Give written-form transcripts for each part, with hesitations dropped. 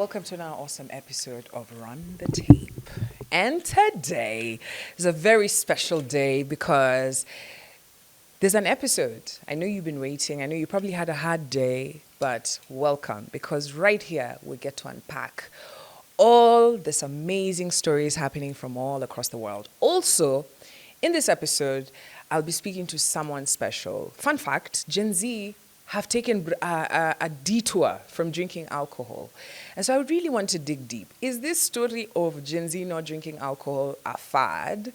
welcome to another awesome episode of Run the Tape. And today is a very special day because there's an episode. I know you've been waiting. I know you probably had a hard day, but welcome, because right here we get to unpack all this amazing stories happening from all across the world. Also, in this episode, I'll be speaking to someone special. Fun fact, Gen Z have taken a detour from drinking alcohol. And so I really want to dig deep. Is this story of Gen Z not drinking alcohol a fad,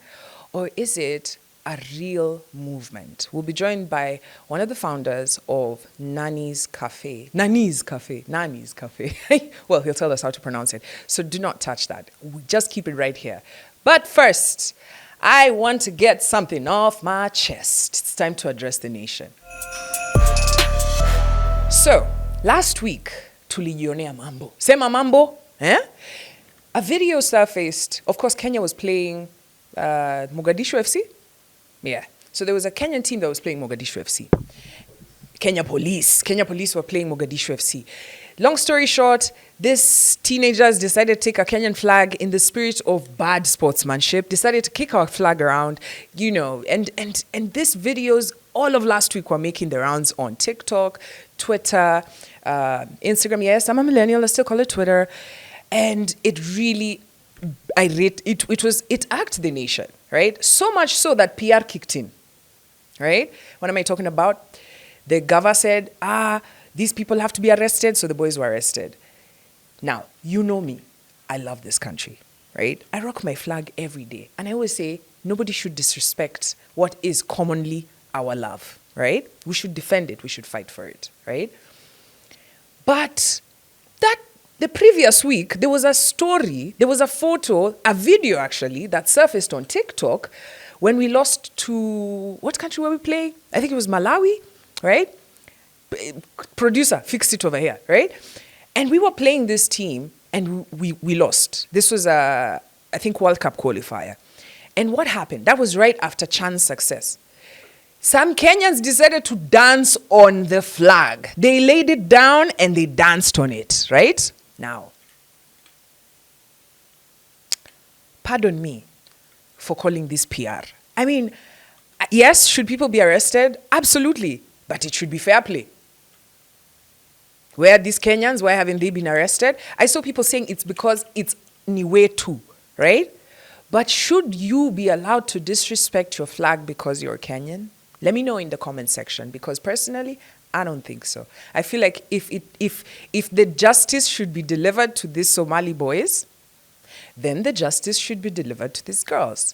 or is it a real movement? We'll be joined by one of the founders of Nani's Cafe. Well, he'll tell us how to pronounce it. So do not touch that. Just keep it right here. But first, I want to get something off my chest. It's time to address the nation. So, last week, tulionea mambo. Sema mambo, eh? A video surfaced. Of course, Kenya was playing Mogadishu FC. Yeah. So there was a Kenyan team that was playing Mogadishu FC. Kenya Police were playing Mogadishu FC. Long story short, these teenagers decided to take a Kenyan flag in the spirit of bad sportsmanship, decided to kick our flag around, and these videos all of last week were making the rounds on TikTok, Twitter, Instagram. Yes, I'm a millennial, I still call it Twitter. And it really, it act the nation, right? So much so that PR kicked in, right? What am I talking about? The governor said, these people have to be arrested, so the boys were arrested. Now, you know me. I love this country, right? I rock my flag every day. And I always say, nobody should disrespect what is commonly our love, right? We should defend it. We should fight for it, right? But the previous week, there was a story, there was a photo, a video actually, that surfaced on TikTok when we lost to, what country were we playing? I think it was Malawi, right? Producer fixed it over here, right? And we were playing this team and we lost. This was I think, World Cup qualifier. And what happened? That was right after Chan's success. Some Kenyans decided to dance on the flag. They laid it down and they danced on it, right? Now, pardon me for calling this PR. I mean, yes, should people be arrested? Absolutely. But it should be fair play. Where are these Kenyans? Why haven't they been arrested? I saw people saying it's because it's Niwe too, right? But should you be allowed to disrespect your flag because you're Kenyan? Let me know in the comment section, because personally, I don't think so. I feel like if the justice should be delivered to these Somali boys, then the justice should be delivered to these girls.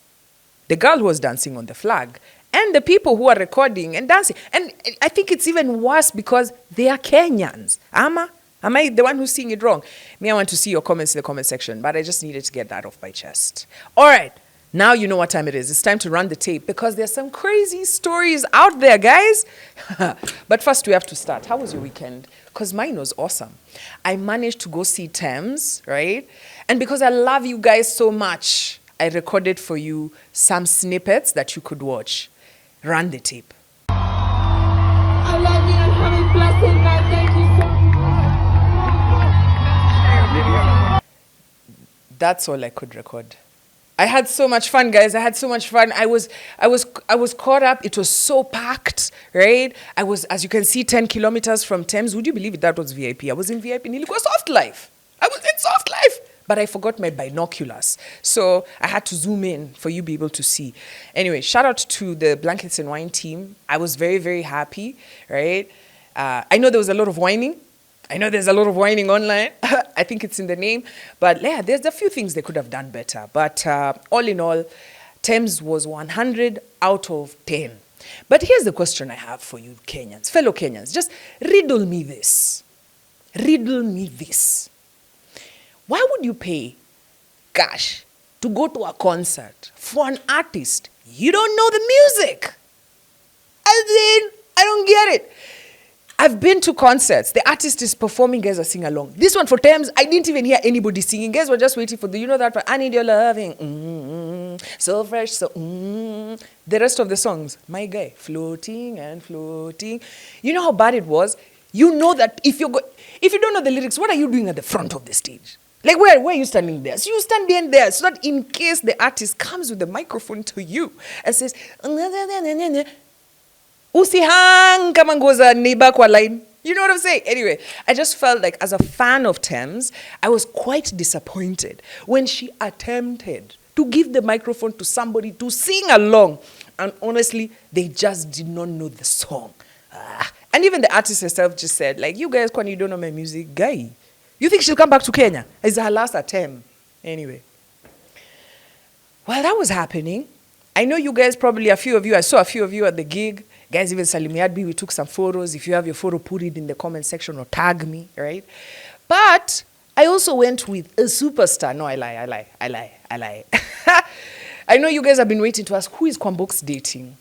The girl who was dancing on the flag, and the people who are recording and dancing. And I think it's even worse because they are Kenyans. Am I the one who's seeing it wrong? I want to see your comments in the comment section, but I just needed to get that off my chest. All right. Now you know what time it is. It's time to run the tape because there's some crazy stories out there, guys. But first we have to start. How was your weekend? Because mine was awesome. I managed to go see Thames, right? And because I love you guys so much, I recorded for you some snippets that you could watch. Run the tape. I love you and have a blessed night. Thank you so much. That's all I could record. I had so much fun, guys. I had so much fun. I was caught up. It was so packed, right? I was, as you can see, 10 kilometers from Thames. Would you believe it? That was VIP. I was in VIP. Nilikuwa soft life. I was in soft life. But I forgot my binoculars. So I had to zoom in for you to be able to see. Anyway, shout out to the Blankets and Wine team. I was very, very happy, right? I know there was a lot of whining. I know there's a lot of whining online. I think it's in the name. But yeah, there's a few things they could have done better. But all in all, Thames was 100 out of 10. But here's the question I have for you Kenyans, fellow Kenyans. Just riddle me this. Riddle me this. Why would you pay cash to go to a concert for an artist you don't know the music? I don't get it. I've been to concerts. The artist is performing, guys are singing along. This one for Thames, I didn't even hear anybody singing. Guys were just waiting for that part. I need your loving, so fresh, so The rest of the songs, my guy, floating and floating. You know how bad it was? You know that if you don't know the lyrics, what are you doing at the front of the stage? Like, where are you standing there? So you stand behind there so that in case the artist comes with the microphone to you and says, usihang kama nguo za neighbor kwa line. You know what I'm saying? Anyway, I just felt like as a fan of Thames, I was quite disappointed when she attempted to give the microphone to somebody to sing along. And honestly, they just did not know the song. And even the artist herself just said, like, you guys, when you don't know my music, guy, you think she'll come back to Kenya? It's her last attempt. Anyway. While that was happening, I know you guys probably, I saw a few of you at the gig. Guys, even salimiad me, we took some photos. If you have your photo, put it in the comment section or tag me, right? But I also went with a superstar. No, I lie. I know you guys have been waiting to ask, who is Kwambok's dating?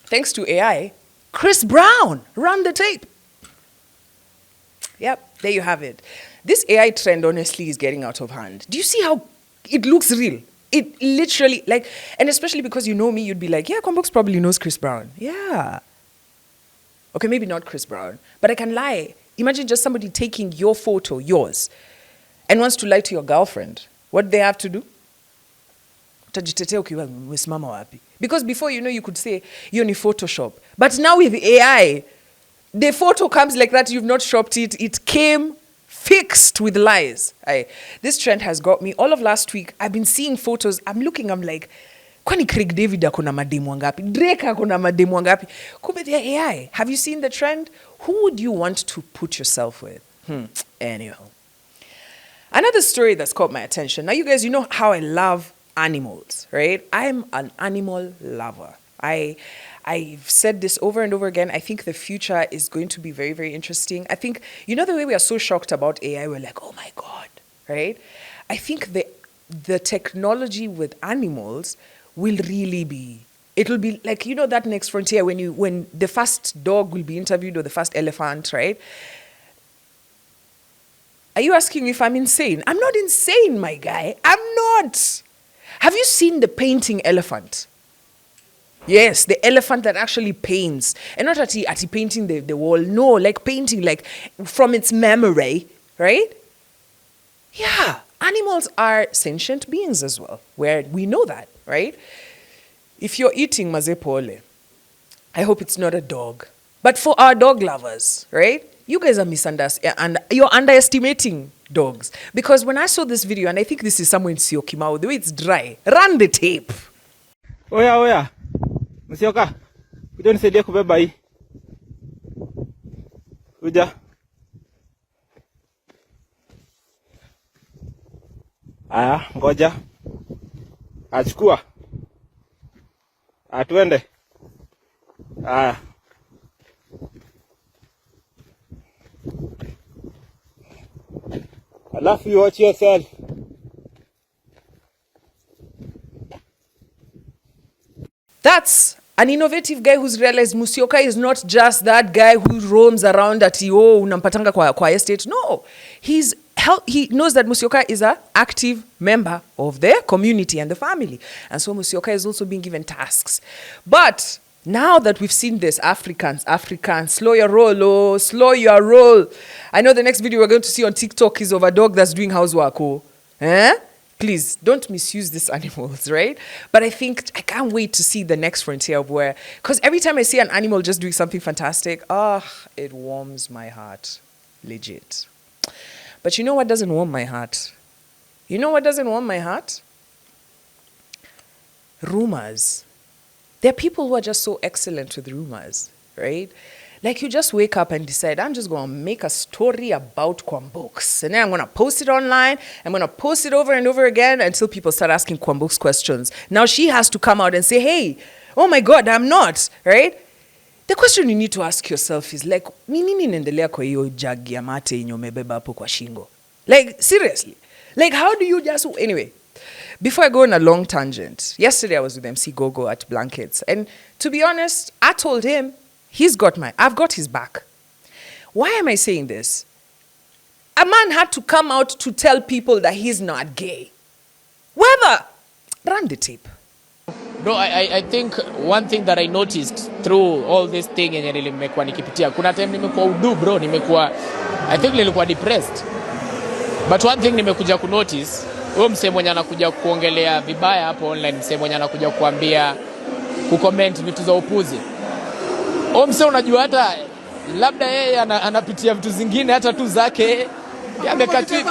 Thanks to AI, Chris Brown, run the tape. Yep, there you have it. This AI trend, honestly, is getting out of hand. Do you see how it looks real? It literally, like, and especially because you know me, you'd be like, yeah, Kwambok's probably knows Chris Brown. Yeah. Okay, maybe not Chris Brown, but I can lie. Imagine just somebody taking your photo, yours, and wants to lie to your girlfriend. What they have to do? Utajitetea ukiwa umesimama wapi? Because before, you know, you could say, you're in Photoshop. But now with AI, the photo comes like that, you've not shopped it. It came fixed with lies. This trend has got me. All of last week, I've been seeing photos. I'm like, kwani Craig David akona mademu wangapi? Drake akona mademu wangapi? Kumbe they're AI. Have you seen the trend? Who would you want to put yourself with? Anyhow. Another story that's caught my attention. Now, you guys, you know how I love animals, right? I'm an animal lover. I've said this over and over again. I think the future is going to be very, very interesting. I think, you know, the way we are so shocked about AI, we're like, oh my God, right? I think the technology with animals will really be, it'll be like, you know, that next frontier when the first dog will be interviewed or the first elephant, right? Are you asking if I'm insane? I'm not insane, my guy. I'm not. Have you seen the painting elephant? Yes, the elephant that actually paints. And not at painting the wall. No, like painting, like from its memory, right? Yeah, animals are sentient beings as well, where we know that, right? If you're eating mazepole, I hope it's not a dog. But for our dog lovers, right? You guys are misunderstanding, and you're underestimating dogs. Because when I saw this video, and I think this is somewhere in Syokimau, the way it's dry, run the tape. Oya. Msioka, kuja nisaidie kubeba hii. Kuja. Aya, ngoja. Achukua. Atuende. Aya. Alafu you watch yourself. That's an innovative guy who's realized Musyoka is not just that guy who roams around at unampatanga kwa estate. No, he knows that Musyoka is an active member of the community and the family. And so Musyoka is also being given tasks. But now that we've seen this, Africans, slow your roll, slow your roll. I know the next video we're going to see on TikTok is of a dog that's doing housework. Please, don't misuse these animals, right? But I can't wait to see the next frontier of where, because every time I see an animal just doing something fantastic, it warms my heart, legit. But you know what doesn't warm my heart? You know what doesn't warm my heart? Rumors. There are people who are just so excellent with rumors, right? Like you just wake up and decide, I'm just going to make a story about Kwambok's. And then I'm going to post it online. I'm going to post it over and over again until people start asking Kwambok's questions. Now she has to come out and say, hey, oh my God, I'm not, right? The question you need to ask yourself is like, nini nendelea kwa hiyo jagi ya mate yenye umebeba hapo kwa shingo? Like, seriously. Like, how do you just... Anyway, before I go on a long tangent, yesterday I was with MC Gogo at Blankets. And to be honest, I told him, I've got his back. Why am I saying this? A man had to come out to tell people that he's not gay. Whether, run the tape. Bro, I think one thing that I noticed through all this thing yenye nimekuwa nikipitia, kuna time nimekuwa udu bro, I think nilikuwa depressed. But one thing nimekuja ku notice, huyo msemo mwenye anakuja kuongelea vibaya hapo online, msemo mwenye anakuja kuambia kucomment vitu za upuzi. Huyo msemo unajua hata labda yeye anapitia vitu zingine hata tu zake.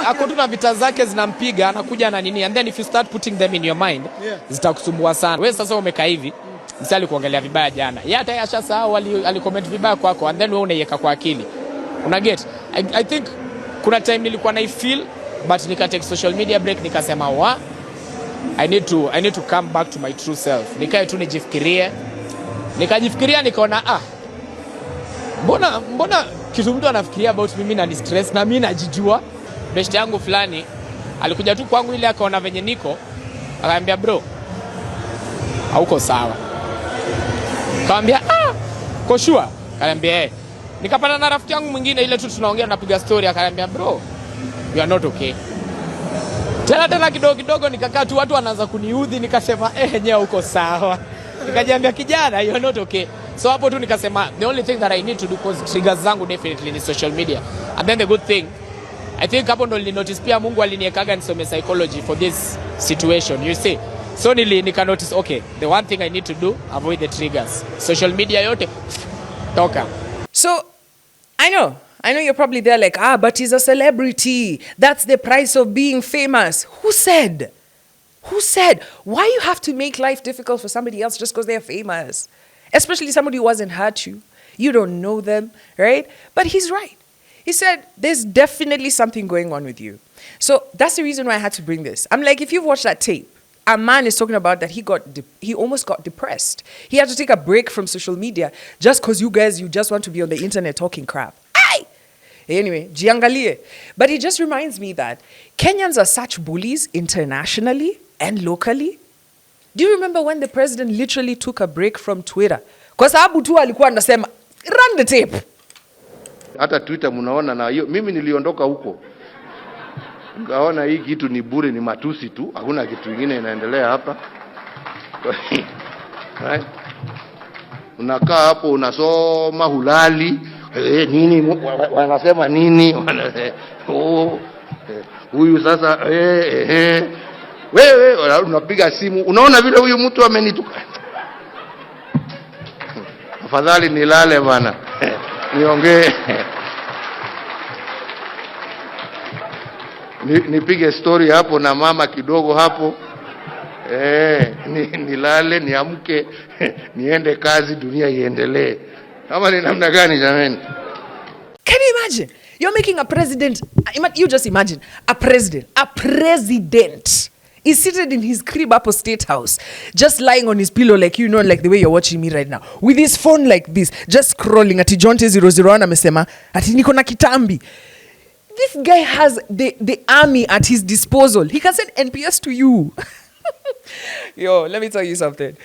Ako tu na vita zake zinampiga, anakuja na nini, and then if you start putting them in your mind, zitakusumbua sana. Wewe sasa umekaa hivi, msali kuongelea vibaya jana, yeye hata yashasahau alicomment vibaya kwako, and then wewe unaiweka kwa akili. Una get? I think kuna time nilikuwa na feel, but nika take social media break, nikasema I need to come back to my true self. Nikae tu nijifikirie. Nikajifikiria nikaona mbona kitu mtu anafikiria about mimi na ni stress na mimi najijua. Best yangu fulani alikuja tu kwangu ile akaona venye niko, akaniambia bro, hauko sawa. Kaambia kwa sure? Akaniambia nikapata na rafiki yangu mwingine ile tu tunaongea napiga story, akaniambia bro, you are not okay. Tena kidogo nikakaa tu watu wanaanza kuniudhi, nikasema nyewe uko sawa. Nikajiambia kijana, you are not okay. So hapo tu nikasema the only thing that I need to do, because triggers zangu definitely ni social media. And then the good thing, I think hapo ndo notice pia Mungu aliniekaga nisome psychology for this situation, you see. So nika notice, okay, the one thing I need to do, avoid the triggers. Social media yote toka. So I know you're probably there like, but he's a celebrity. That's the price of being famous. Who said? Why you have to make life difficult for somebody else just because they're famous? Especially somebody who hasn't hurt you. You don't know them, right? But he's right. He said, there's definitely something going on with you. So that's the reason why I had to bring this. I'm like, if you've watched that tape, a man is talking about that he almost got depressed. He had to take a break from social media just because you just want to be on the internet talking crap. Anyway, jiangalie. But it just reminds me that Kenyans are such bullies internationally and locally. Do you remember when the president literally took a break from Twitter? Kwa sababu tu alikuwa anasema, run the tape. Hata Twitter mnaona na hiyo, mimi niliondoka huko. Ngaona hii kitu ni bure, ni matusi tu, hakuna kitu kingine inaendelea hapa. Right? Unakaa hapo unasoma hulali, nini wanasema nini? Huyu sasa wewe unapiga simu, unaona vile huyu mtu amenituka. Afadhali nilale bana. Niongee. Nipige story hapo na mama kidogo hapo. Nilale, niamke, niende kazi, dunia iendelee. Kama ni namna gani jamani? Can you imagine? You're making a president, you just imagine, a president is seated in his crib up State House, just lying on his pillow like, like the way you're watching me right now, with his phone like this, just scrolling. Ati John 001 amesema, ati niko na kitambi. This guy has the army at his disposal. He can send NPS to you. Yo, let me tell you something.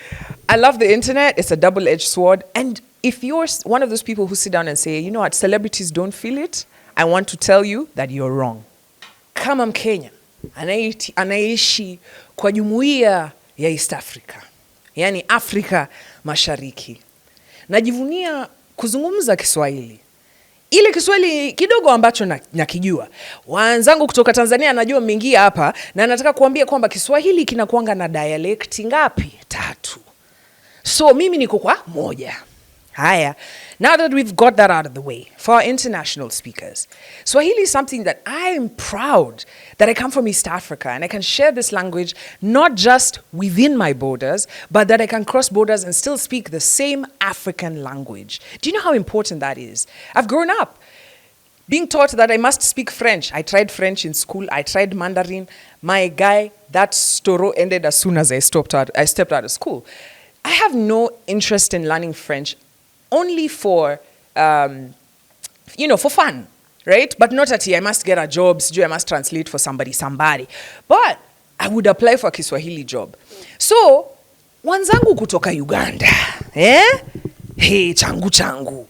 I love the internet. It's a double-edged sword. And if you're one of those people who sit down and say, you know what, celebrities don't feel it, I want to tell you that you're wrong. Kama Mkenya anaishi kwa jumuiya ya East Africa, yani Afrika Mashariki, najivunia kuzungumza Kiswahili. Ile Kiswahili kidogo ambacho nakijua. Wenzangu kutoka Tanzania najua mmeingia hapa na nataka kuambia kwamba Kiswahili kinakuanga na dialect ngapi? 3. So mimi niko kwa 1. Haya, now that we've got that out of the way, for our international speakers, Swahili is something that I'm proud that I come from East Africa and I can share this language not just within my borders, but that I can cross borders and still speak the same African language. Do you know how important that is? I've grown up being taught that I must speak French. I tried French in school. I tried Mandarin. My guy, that storo ended as soon as I stepped out of school. I have no interest in learning French only for, for fun, right? But not at I must get a job, I must translate for somebody. But I would apply for a Kiswahili job. So, wanzangu kutoka Uganda, Hey, changu.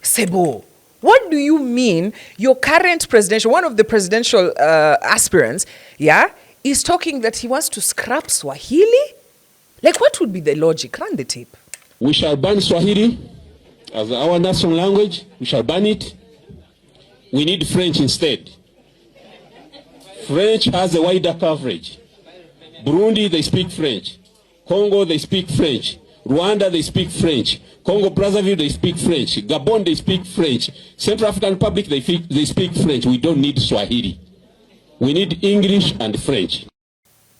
Sebo, what do you mean your current one of the presidential aspirants, is talking that he wants to scrap Swahili? Like, what would be the logic? Run the tape. We shall ban Swahili as our national language. We shall ban it. We need French instead. French has a wider coverage. Burundi, they speak French. Congo, they speak French. Rwanda, they speak French. Congo Brazzaville, they speak French. Gabon, they speak French. Central African Republic, they speak French. We don't need Swahili. We need English and French.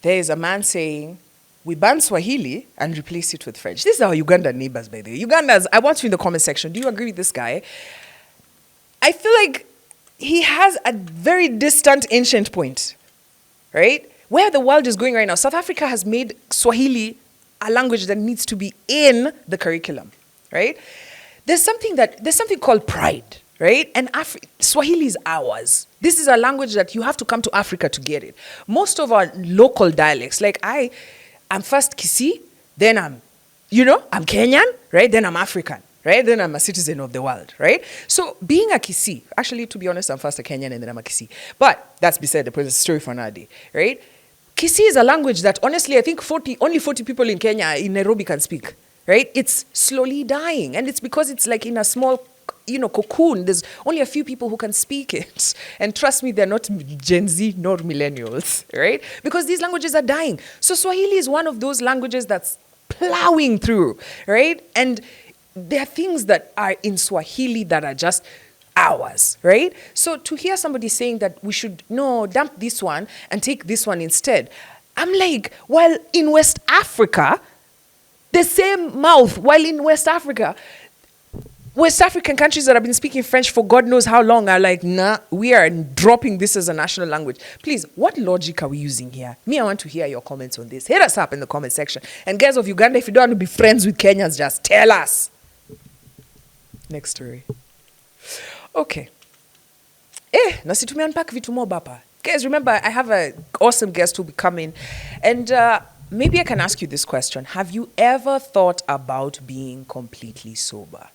There is a man saying, we ban Swahili and replace it with French. These are our Ugandan neighbors, by the way. Ugandans, I want you in the comment section. Do you agree with this guy? I feel like he has a very distant, ancient point, right? Where the world is going right now. South Africa has made Swahili a language that needs to be in the curriculum, right? There's something called pride, right? And Swahili is ours. This is a language that you have to come to Africa to get it. Most of our local dialects, like I'm first Kisii, then I'm Kenyan, right? Then I'm African, right? Then I'm a citizen of the world, right? So being a Kisii, actually, to be honest, I'm first a Kenyan and then I'm a Kisii. But that's beside the point, it's a story for another day, right? Kisii is a language that, honestly, I think only 40 people in Kenya, in Nairobi can speak, right? It's slowly dying. And it's because it's like in a small, cocoon. There's only a few people who can speak it. And trust me, they're not Gen Z nor millennials, right? Because these languages are dying. So Swahili is one of those languages that's plowing through, right? And there are things that are in Swahili that are just ours, right? So to hear somebody saying that we should, dump this one and take this one instead, I'm like, while in West Africa, the same mouth, while in West African countries that have been speaking French for God knows how long are like, nah, we are dropping this as a national language. Please, what logic are we using here? I want to hear your comments on this. Hit us up in the comment section. And guys of Uganda, if you don't want to be friends with Kenyans, just tell us. Next story. Okay. Nasi tumeunpack vitu mob hapa. Guys, remember, I have an awesome guest who will be coming. And maybe I can ask you this question. Have you ever thought about being completely sober?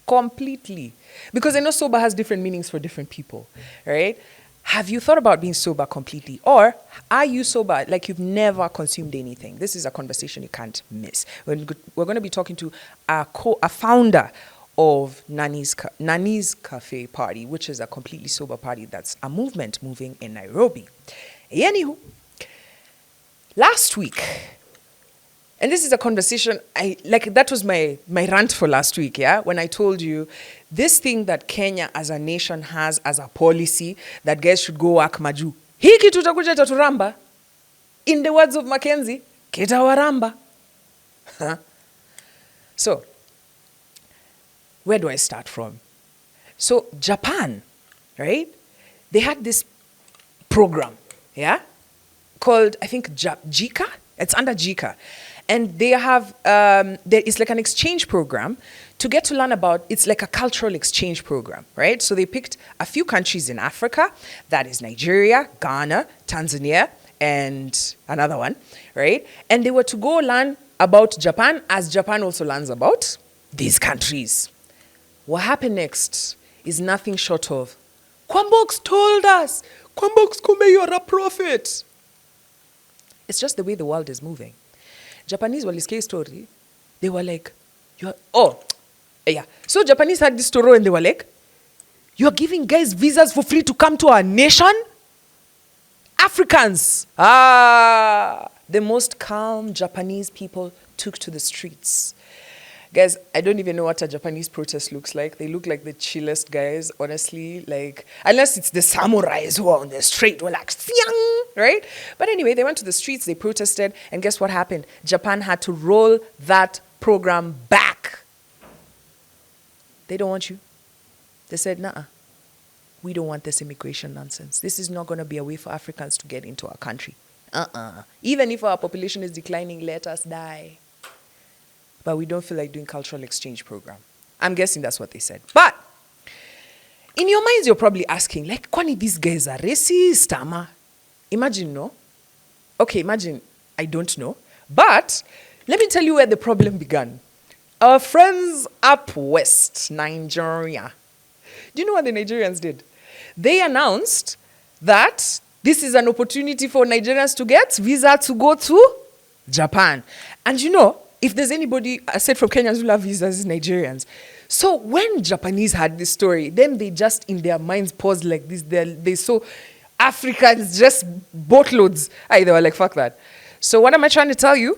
Completely. Because I know sober has different meanings for different people, right? Have you thought about being sober completely? Or are you sober like you've never consumed anything? This is a conversation you can't miss. We're going to be talking to a founder of Nani's Cafe Party, which is a completely sober party that's a movement moving in Nairobi. Anywho, last week, and this is a conversation, that was my rant for last week, yeah? When I told you this thing that Kenya as a nation has as a policy that guys should go work maju. Hiki tutakuja taturamba. In the words of Mackenzie, kitawaramba. So, where do I start from? So Japan, right? They had this program, yeah? Called, I think, JICA? It's under JICA. And they have, it's like an exchange program to get to learn about, it's like a cultural exchange program, right? So they picked a few countries in Africa, that is Nigeria, Ghana, Tanzania, and another one, right? And they were to go learn about Japan as Japan also learns about these countries. What happened next is nothing short of, Kwambox told us, Kwambox Kume, you're a prophet. It's just the way the world is moving. Japanese walisikia story, they were like, So Japanese had this story and they were like, you're giving guys visas for free to come to our nation? Africans. The most calm Japanese people took to the streets. Guys, I don't even know what a Japanese protest looks like. They look like the chillest guys, honestly. Like, unless it's the samurais who are on the street, who are like, Siang! Right? But anyway, they went to the streets, they protested, and guess what happened? Japan had to roll that program back. They don't want you. They said, nah, we don't want this immigration nonsense. This is not going to be a way for Africans to get into our country. Even if our population is declining, let us die. But we don't feel like doing cultural exchange program. I'm guessing that's what they said. But in your minds, you're probably asking, like, kwani these guys are racist, ama? Imagine, no? Okay, imagine, I don't know. But let me tell you where the problem began. Our friends up west, Nigeria. Do you know what the Nigerians did? They announced that this is an opportunity for Nigerians to get visa to go to Japan. And you know, if there's anybody aside from Kenyans who love visas, it's Nigerians. So when Japanese had this story, then they just in their minds paused like this. They saw Africans just boatloads. They were like, fuck that. So what am I trying to tell you?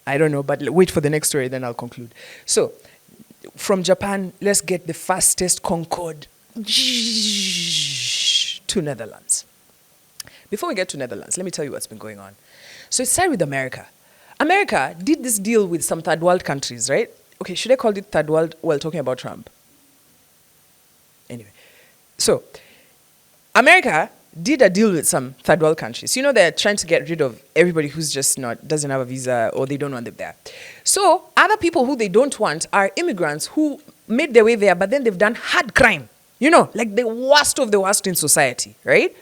I don't know, but wait for the next story, then I'll conclude. So from Japan, let's get the fastest Concorde to Netherlands. Before we get to Netherlands, let me tell you what's been going on. So it started with America. America did this deal with some third world countries, right? Okay, should I call it third world while talking about Trump? Anyway, so America did a deal with some third world countries. You know, they're trying to get rid of everybody who's just doesn't have a visa or they don't want them there. So other people who they don't want are immigrants who made their way there, but then they've done hard crime. You know, like the worst of the worst in society, right?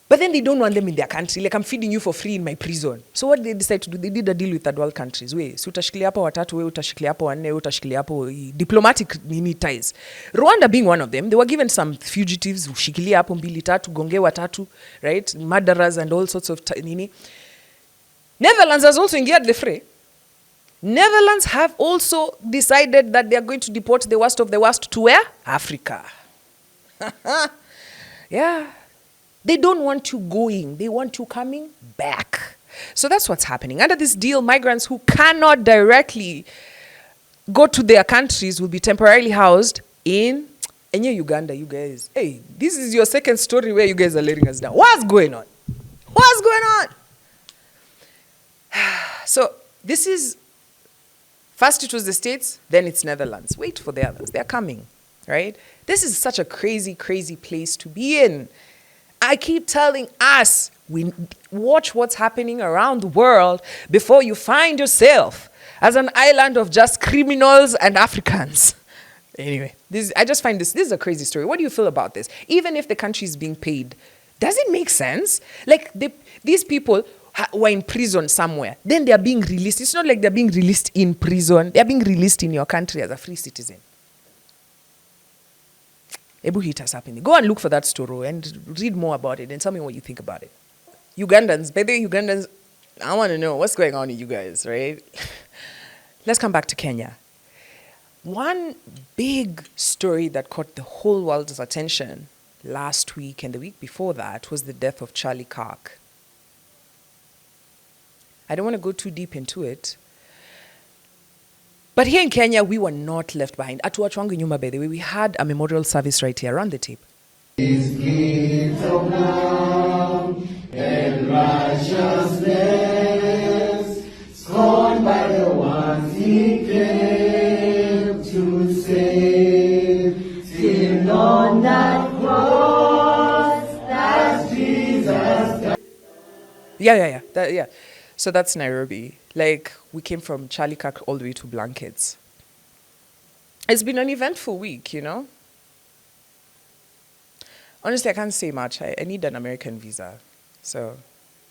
But then they don't want them in their country. Like, I'm feeding you for free in my prison. So what they decide to do, they did a deal with third world countries. Si utashikilia hapo watatu, utashikilia hapo wanne, utashikilia hapo diplomatic ties. Rwanda being one of them, they were given some fugitives, ushikilia hapo mbili tatu, gongewa tatu, right? Murderers and all sorts of nini. Netherlands has also engaged the fray. Netherlands have also decided that they are going to deport the worst of the worst to where? Africa. Yeah. They don't want you going. They want you coming back. So that's what's happening. Under this deal, migrants who cannot directly go to their countries will be temporarily housed in Uganda, you guys. Hey, this is your second story where you guys are letting us down. What's going on? What's going on? So this is, first it was the States, then it's Netherlands. Wait for the others. They're coming, right? This is such a crazy, crazy place to be in. I keep telling us, we watch what's happening around the world before you find yourself as an island of just criminals and Africans. Anyway, I just find this is a crazy story. What do you feel about this? Even if the country is being paid, does it make sense? Like these people were in prison somewhere, then they are being released. It's not like they're being released in prison. They're being released in your country as a free citizen. Ebu hit us happening. Go and look for that story and read more about it and tell me what you think about it. Ugandans, by the way, Ugandans, I want to know what's going on with you guys, right? Let's come back to Kenya. One big story that caught the whole world's attention last week and the week before that was the death of Charlie Kirk. I don't want to go too deep into it. But here in Kenya, we were not left behind. At Wachwangu Nyuma, by the way, we had a memorial service right here. Run the tape. And righteousness, scorned by the ones he came to save. Still on that cross, that's Jesus. Yeah. So that's Nairobi. Like, we came from Charlie Kirk all the way to Blankets. It's been an eventful week, you know? Honestly, I can't say much. I need an American visa. So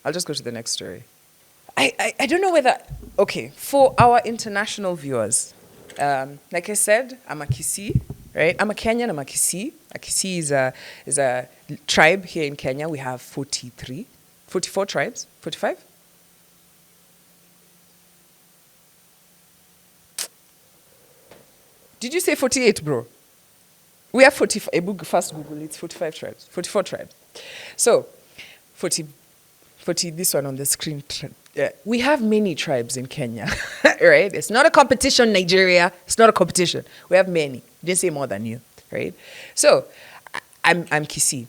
I'll just go to the next story. I don't know whether... Okay, for our international viewers, like I said, I'm a Kisii, right? I'm a Kenyan, I'm a Kisii. A Kisii is a tribe here in Kenya. We have 44 tribes, 45? Did you say 48, bro? We have 45. First Google, it's 45 tribes. 44 tribes. So, 40, this one on the screen. We have many tribes in Kenya, right? It's not a competition, Nigeria. It's not a competition. We have many. Didn't say more than you, right? So, I'm Kisii.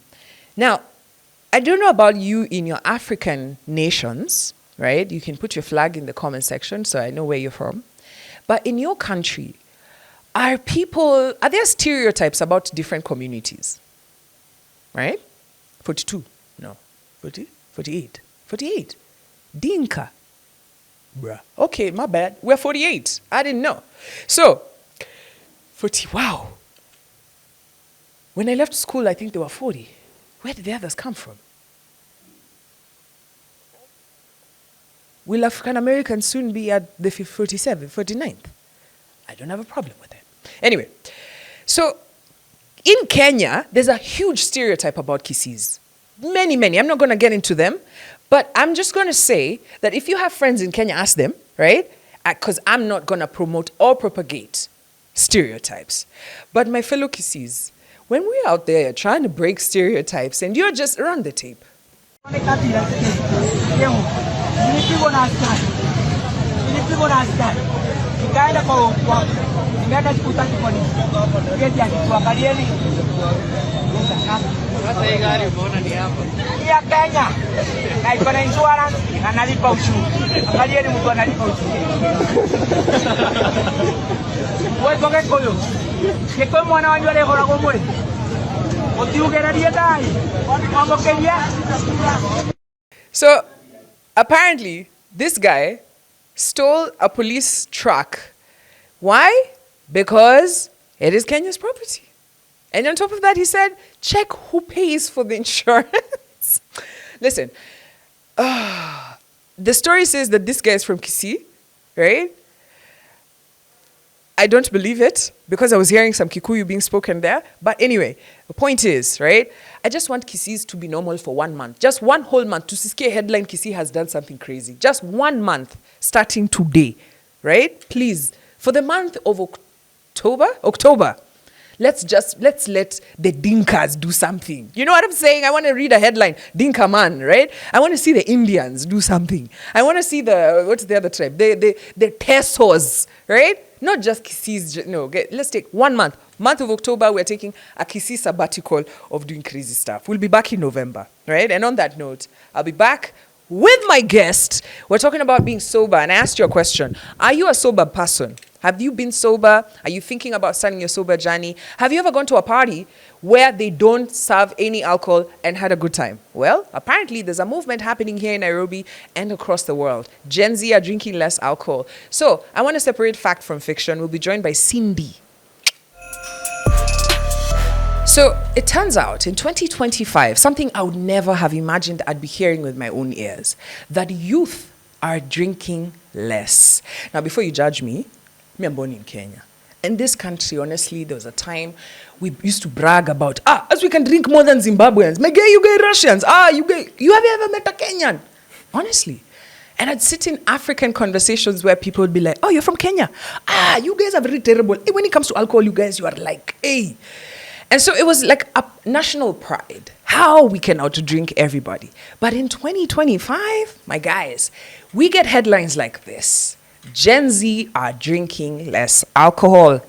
Now, I don't know about you in your African nations, right? You can put your flag in the comment section so I know where you're from. But in your country, are there stereotypes about different communities? Right? 42. No. 40? 48. 48. Dinka. Bruh. Okay, my bad. We're 48. I didn't know. So, 40. Wow. When I left school, I think there were 40. Where did the others come from? Will African Americans soon be at the 47th, 49th? I don't have a problem with it. Anyway, so in Kenya, there's a huge stereotype about Kisiis. Many. I'm not going to get into them, But I'm just going to say that if you have friends in Kenya, ask them, right? Because I'm not going to promote or propagate stereotypes. But my fellow Kisis, when we're out there trying to break stereotypes and you're just run the tape. Ya Kenya na iko na insurance na nalipa ushuru. Angalieni mtu analipa ushuru. Wewe konge koyo. Kiko mwana wanyu ale hora gomwe. Otiugererie dai. Omokelia. So apparently this guy stole a police truck. Why? Because it is Kenya's property. And on top of that, he said, check who pays for the insurance. Listen, the story says that this guy is from Kisii, right? I don't believe it because I was hearing some Kikuyu being spoken there. But anyway, the point is, right? I just want Kisii to be normal for 1 month. Just one whole month. To Sisike headline, Kisii has done something crazy. Just 1 month starting today, right? Please, for the month of October, let's let the Dinkas do something. You know what I'm saying? I want to read a headline, Dinka man, right? I want to see the Indians do something. I want to see what's the other tribe? The Tesos, right? Not just Kisii. No, let's take 1 month. Month of October, we're taking a Kisii sabbatical of doing crazy stuff. We'll be back in November, right? And on that note, I'll be back with my guest. We're talking about being sober, and I asked you a question. Are you a sober person? Have you been sober? Are you thinking about starting your sober journey? Have you ever gone to a party where they don't serve any alcohol and had a good time? Well, apparently there's a movement happening here in Nairobi and across the world. Gen Z are drinking less alcohol. So I want to separate fact from fiction. We'll be joined by Sendey. So it turns out in 2025, something I would never have imagined I'd be hearing with my own ears, that youth are drinking less. Now, before you judge me, I'm born in Kenya. In this country, honestly, there was a time we used to brag about, as we can drink more than Zimbabweans. My gay, you gay Russians. You gay. You have ever met a Kenyan? Honestly. And I'd sit in African conversations where people would be like, oh, you're from Kenya. You guys are very terrible. Hey, when it comes to alcohol, you guys, you are like, hey. And so it was like a national pride, how we can outdrink everybody. But in 2025, my guys, we get headlines like this. Gen Z are drinking less alcohol.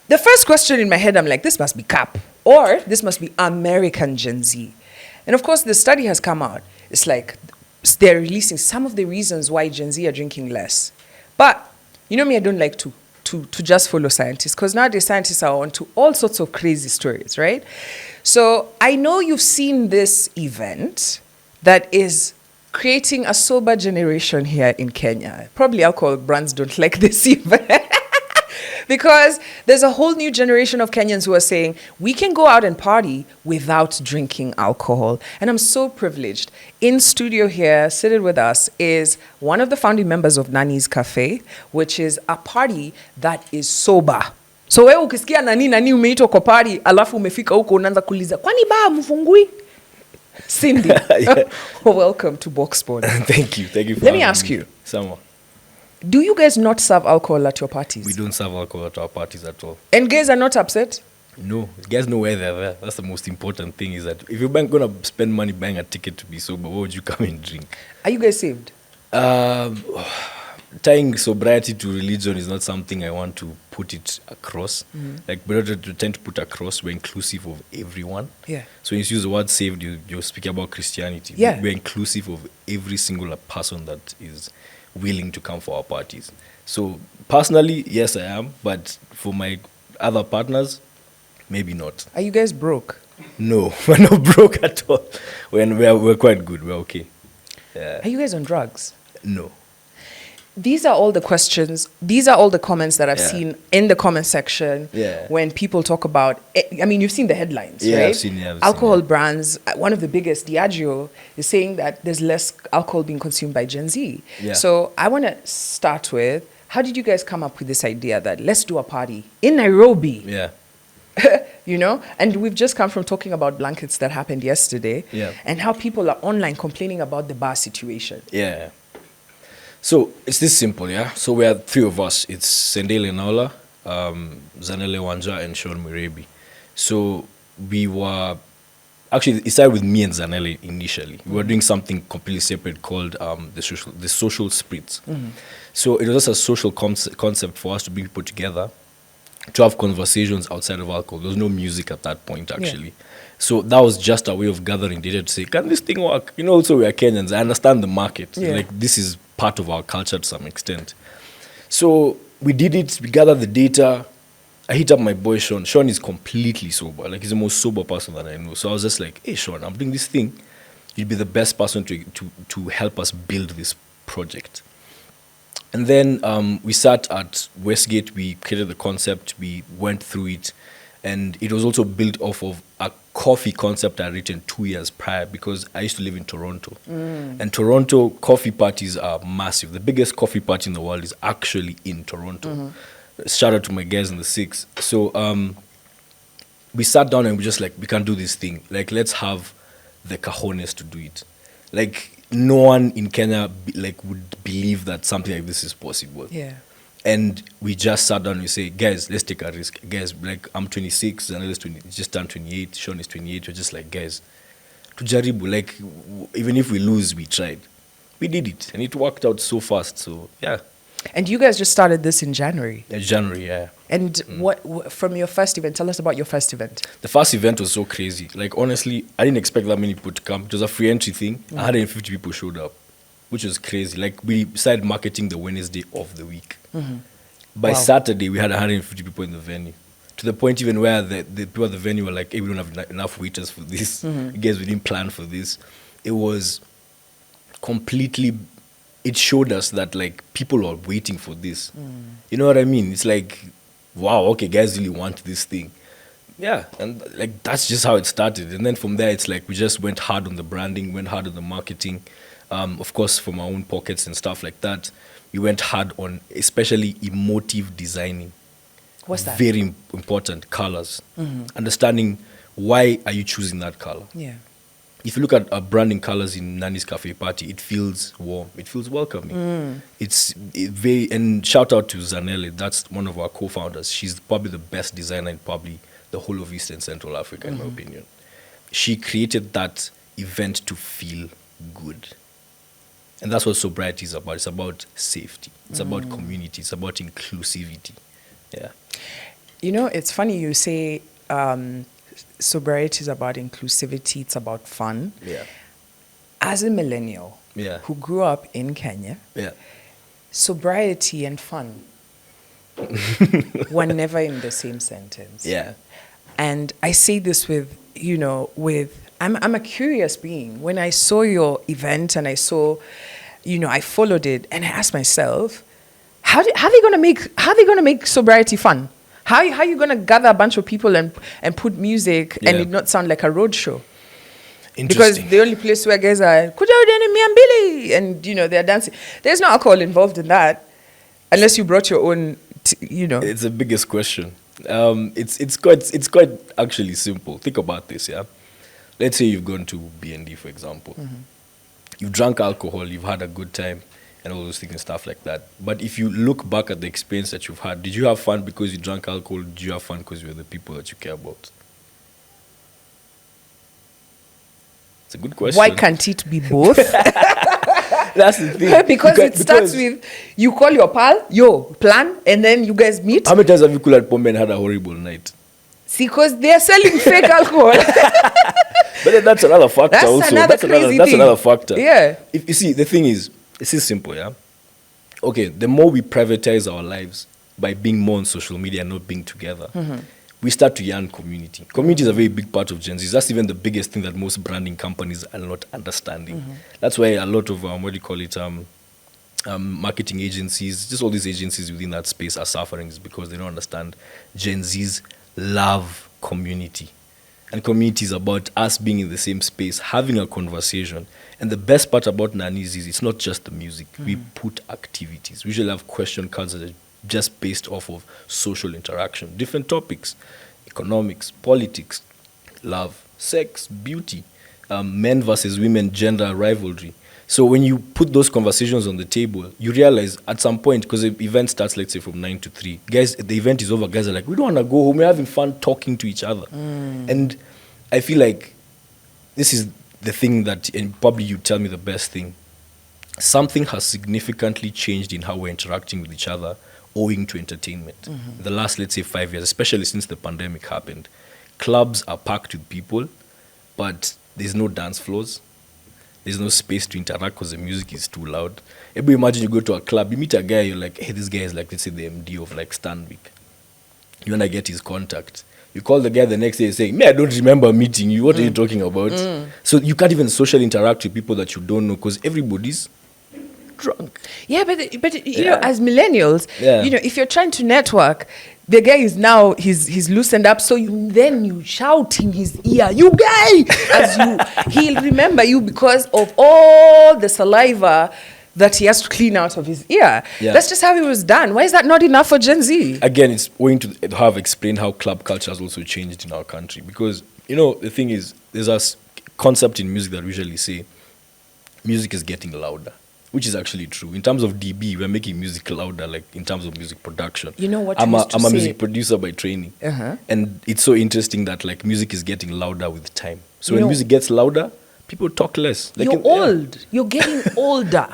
The first question in my head, I'm like, this must be CAP, or this must be American Gen Z. And of course, the study has come out. It's like they're releasing some of the reasons why Gen Z are drinking less. But you know me, I don't like to just follow scientists, because nowadays scientists are on to all sorts of crazy stories, right? So I know you've seen this event that is creating a sober generation here in Kenya. Probably alcohol brands don't like this event. Because there's a whole new generation of Kenyans who are saying, we can go out and party without drinking alcohol. And I'm so privileged. In studio here, seated with us, is one of the founding members of Nani's Cafe, which is a party that is sober. So wewe ukisikia nani umeitwa kwa party, alafu umefika huko unaanza kuuliza, kwani baa mfungui? Sendey, yeah. Welcome to Boxport. Thank you for Let me ask you. Someone. Do you guys not serve alcohol at your parties? We don't serve alcohol at our parties at all. And guys are not upset? No, guys know where they're there. That's the most important thing, is that if you're going to spend money buying a ticket to be sober, why would you come and drink? Are you guys saved? Tying sobriety to religion is not something I want to put it across. Mm-hmm. Like, we're not trying to put across, we're inclusive of everyone. Yeah. So when you use the word saved, you're speaking about Christianity. Yeah. We're inclusive of every single person that is willing to come for our parties. So personally, yes, I am. But for my other partners, maybe not. Are you guys broke? No, we're not broke at all. We're quite good. We're okay. Are you guys on drugs? No. These are all the questions. These are all the comments that I've seen in the comment section when people talk about, I mean, you've seen the headlines, right? I've seen alcohol brands, one of the biggest, Diageo, is saying that there's less alcohol being consumed by Gen Z. Yeah. So I want to start with, how did you guys come up with this idea that let's do a party in Nairobi? Yeah. you know? And we've just come from talking about blankets that happened yesterday. Yeah. And how people are online complaining about the bar situation. Yeah. So it's this simple, yeah? So we are three of us. It's Sendey Lenaola, Zanele Wanja, and Sean Murebi. So we were... Actually, it started with me and Zanele initially. We were doing something completely separate called the social spritz. So it was just a social concept for us to bring people together, to have conversations outside of alcohol. There was no music at that point, actually. So that was just a way of gathering data to say, can this thing work? You know, also we are Kenyans. I understand the market. Yeah. Like, this is part of our culture to some extent. So we did it. We gathered the data. I hit up my boy Sean. Sean is completely sober. Like, he's the most sober person that I know. So I was just like, hey, Sean, I'm doing this thing. You'd be the best person to help us build this project. And then we sat at Westgate. We created the concept. We went through it. And it was also built off of a coffee concept I had written 2 years prior, because I used to live in Toronto. And Toronto coffee parties are massive. The biggest coffee party in the world is actually in Toronto. Shout out to my guys in the Six. So we sat down and we just like, we can do this thing. Like, let's have the cojones to do it. Like, no one in Kenya would believe that something like this is possible. Yeah. And we just sat down and we say, guys, let's take a risk. Guys, like, I'm 26, Zanele's just turned 28, Sean is 28. We're just like, guys, tujaribu. Like, even if we lose, we tried. We did it, and it worked out so fast. So, yeah. And you guys just started this in January. January, yeah. And what from your first event, tell us about your first event. The first event was so crazy. Like, honestly, I didn't expect that many people to come. It was a free entry thing. 150 people showed up, which was crazy. Like, we started marketing the Wednesday of the week. By Saturday, we had 150 people in the venue. To the point even where the people at the venue were like, hey, we don't have enough waiters for this. Guys, we didn't plan for this. It was completely... It showed us that, like, people are waiting for this. You know what I mean? It's like, wow, okay, guys really want this thing. Yeah, and, like, that's just how it started. And then from there, it's like we just went hard on the branding, went hard on the marketing. Of course, from our own pockets and stuff like that. We went hard on especially emotive designing. What's that? Very important. Colors. Understanding why are you choosing that color. Yeah. If you look at branding colors in Nani's Cafe Party, it feels warm. It feels welcoming. It's very... And shout out to Zanele. That's one of our co-founders. She's probably the best designer in probably the whole of East and Central Africa, in my opinion. She created that event to feel good. And that's what sobriety is about. It's about safety. It's about community. It's about inclusivity. Yeah. You know, it's funny you say sobriety is about inclusivity. It's about fun. Yeah. As a millennial who grew up in Kenya, sobriety and fun were never in the same sentence. Yeah. And I say this with, you know, I'm a curious being. When I saw your event and I saw, you know, I followed it and I asked myself, how are they gonna make sobriety fun? How are you gonna gather a bunch of people and put music and it not sound like a road show? Because the only place where guys are Kuja and you know they're dancing. There's no alcohol involved in that, unless you brought your own. You know, it's the biggest question. It's quite actually simple. Think about this, yeah. Let's say you've gone to B&D, for example. You've drunk alcohol, you've had a good time, and all those things and stuff like that. But if you look back at the experience that you've had, did you have fun because you drank alcohol? Did you have fun because you were the people that you care about? It's a good question. Why can't it be both? That's the thing. because it starts with, you call your pal, plan, and then you guys meet. How many times have you cooled at Pombe and had a horrible night? See, because they're selling fake alcohol. But then that's another factor That's also. another crazy that's thing. another factor. Yeah. If you see, the thing is, it's just simple, yeah? Okay, the more we privatize our lives by being more on social media and not being together, we start to yearn community. Community is a very big part of Gen Z. That's even the biggest thing that most branding companies are not understanding. That's why a lot of, marketing agencies, just all these agencies within that space are suffering, is because they don't understand Gen Z's love community. And community is about us being in the same space, having a conversation. And the best part about Nani's is it's not just the music. We put activities. We usually have question cards that are just based off of social interaction, different topics. economics, politics, love, sex, beauty, men versus women, gender, rivalry. So when you put those conversations on the table, you realize at some point, because the event starts, let's say, from 9 to 3, guys, the event is over, guys are like, we don't want to go home, we're having fun talking to each other. And I feel like this is the thing that, and probably you tell me the best thing, something has significantly changed in how we're interacting with each other owing to entertainment. The last, let's say, 5 years, especially since the pandemic happened, clubs are packed with people, but there's no dance floors. There's no space to interact because the music is too loud. Maybe imagine you go to a club, you meet a guy, you're like, hey, this guy is like, let's say, the MD of like Stanbic. You want to get his contact. You call the guy the next day saying, me, I don't remember meeting you. What are you talking about? So you can't even socially interact with people that you don't know because everybody's drunk. Yeah, but you know, as millennials, Yeah. you know, if you're trying to network, the guy is now he's loosened up, so you shout in his ear, "You guy!" He'll remember you because of all the saliva that he has to clean out of his ear. Yeah. That's just how it was done. Why is that not enough for Gen Z? Again, it's going to have explained how club culture has also changed in our country because, you know, the thing is, there's a concept in music that we usually say music is getting louder, which is actually true. In terms of dB, we're making music louder, like in terms of music production. You know what I'm you a used to say? music producer by training. And it's so interesting that like music is getting louder with time. So when music gets louder, people talk less. Like You're old. You're getting older,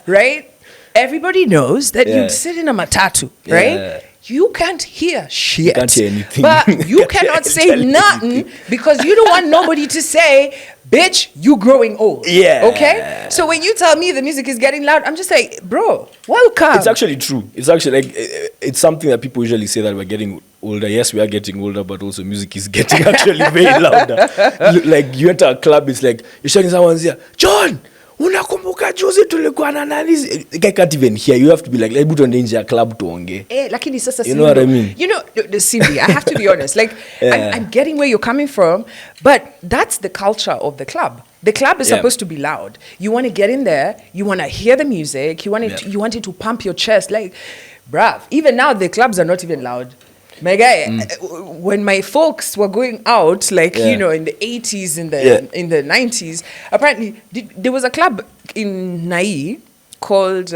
right? Everybody knows that you sit in a matatu, right? Yeah. You can't hear shit. You can't hear anything. But you You can't cannot say tell nothing anything. because you don't want nobody to say, bitch, you growing old. Yeah. Okay? So when you tell me the music is getting loud, I'm just like, bro, welcome. It's actually true. It's actually like it's something that people usually say that we're getting older. Yes, we are getting older, but also music is getting actually very louder. Like you enter a club, it's like you're shouting someone's ear, John, unakumbuka juzi tulikuwa na nani? The guy can't even hear. You have to be like, hebu tuende nje ya club tuonge. Lakini sasa You know what I mean? You know, Cindy, I have to be honest. Like, Yeah. I'm getting where you're coming from, but that's the culture of the club. The club is Yeah. supposed to be loud. You want to get in there. You want to hear the music. You want it. Yeah. You want it to pump your chest. Like, bruv. Even now, the clubs are not even loud. My guy, when my folks were going out, like Yeah. you know, in the 80s, in the Yeah. in the 90s, apparently there was a club in Nai called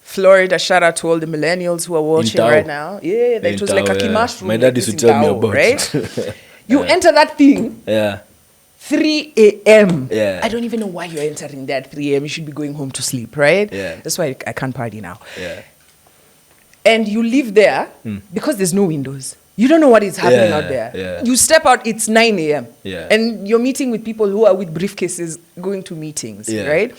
Florida. Shout out to all the millennials who are watching Tao. right now. Yeah, that In was like a Tao, yeah. kimash room. My dad like used this to in tell me Tao, about right? it. You enter that thing, Yeah. 3 a.m. Yeah. I don't even know why you're entering there at 3 a.m. You should be going home to sleep, right? Yeah. That's why I can't party now. Yeah. And you live there because there's no windows. You don't know what is happening Yeah, out there. yeah. You step out, it's 9 a.m. Yeah. And you're meeting with people who are with briefcases going to meetings, Yeah. right?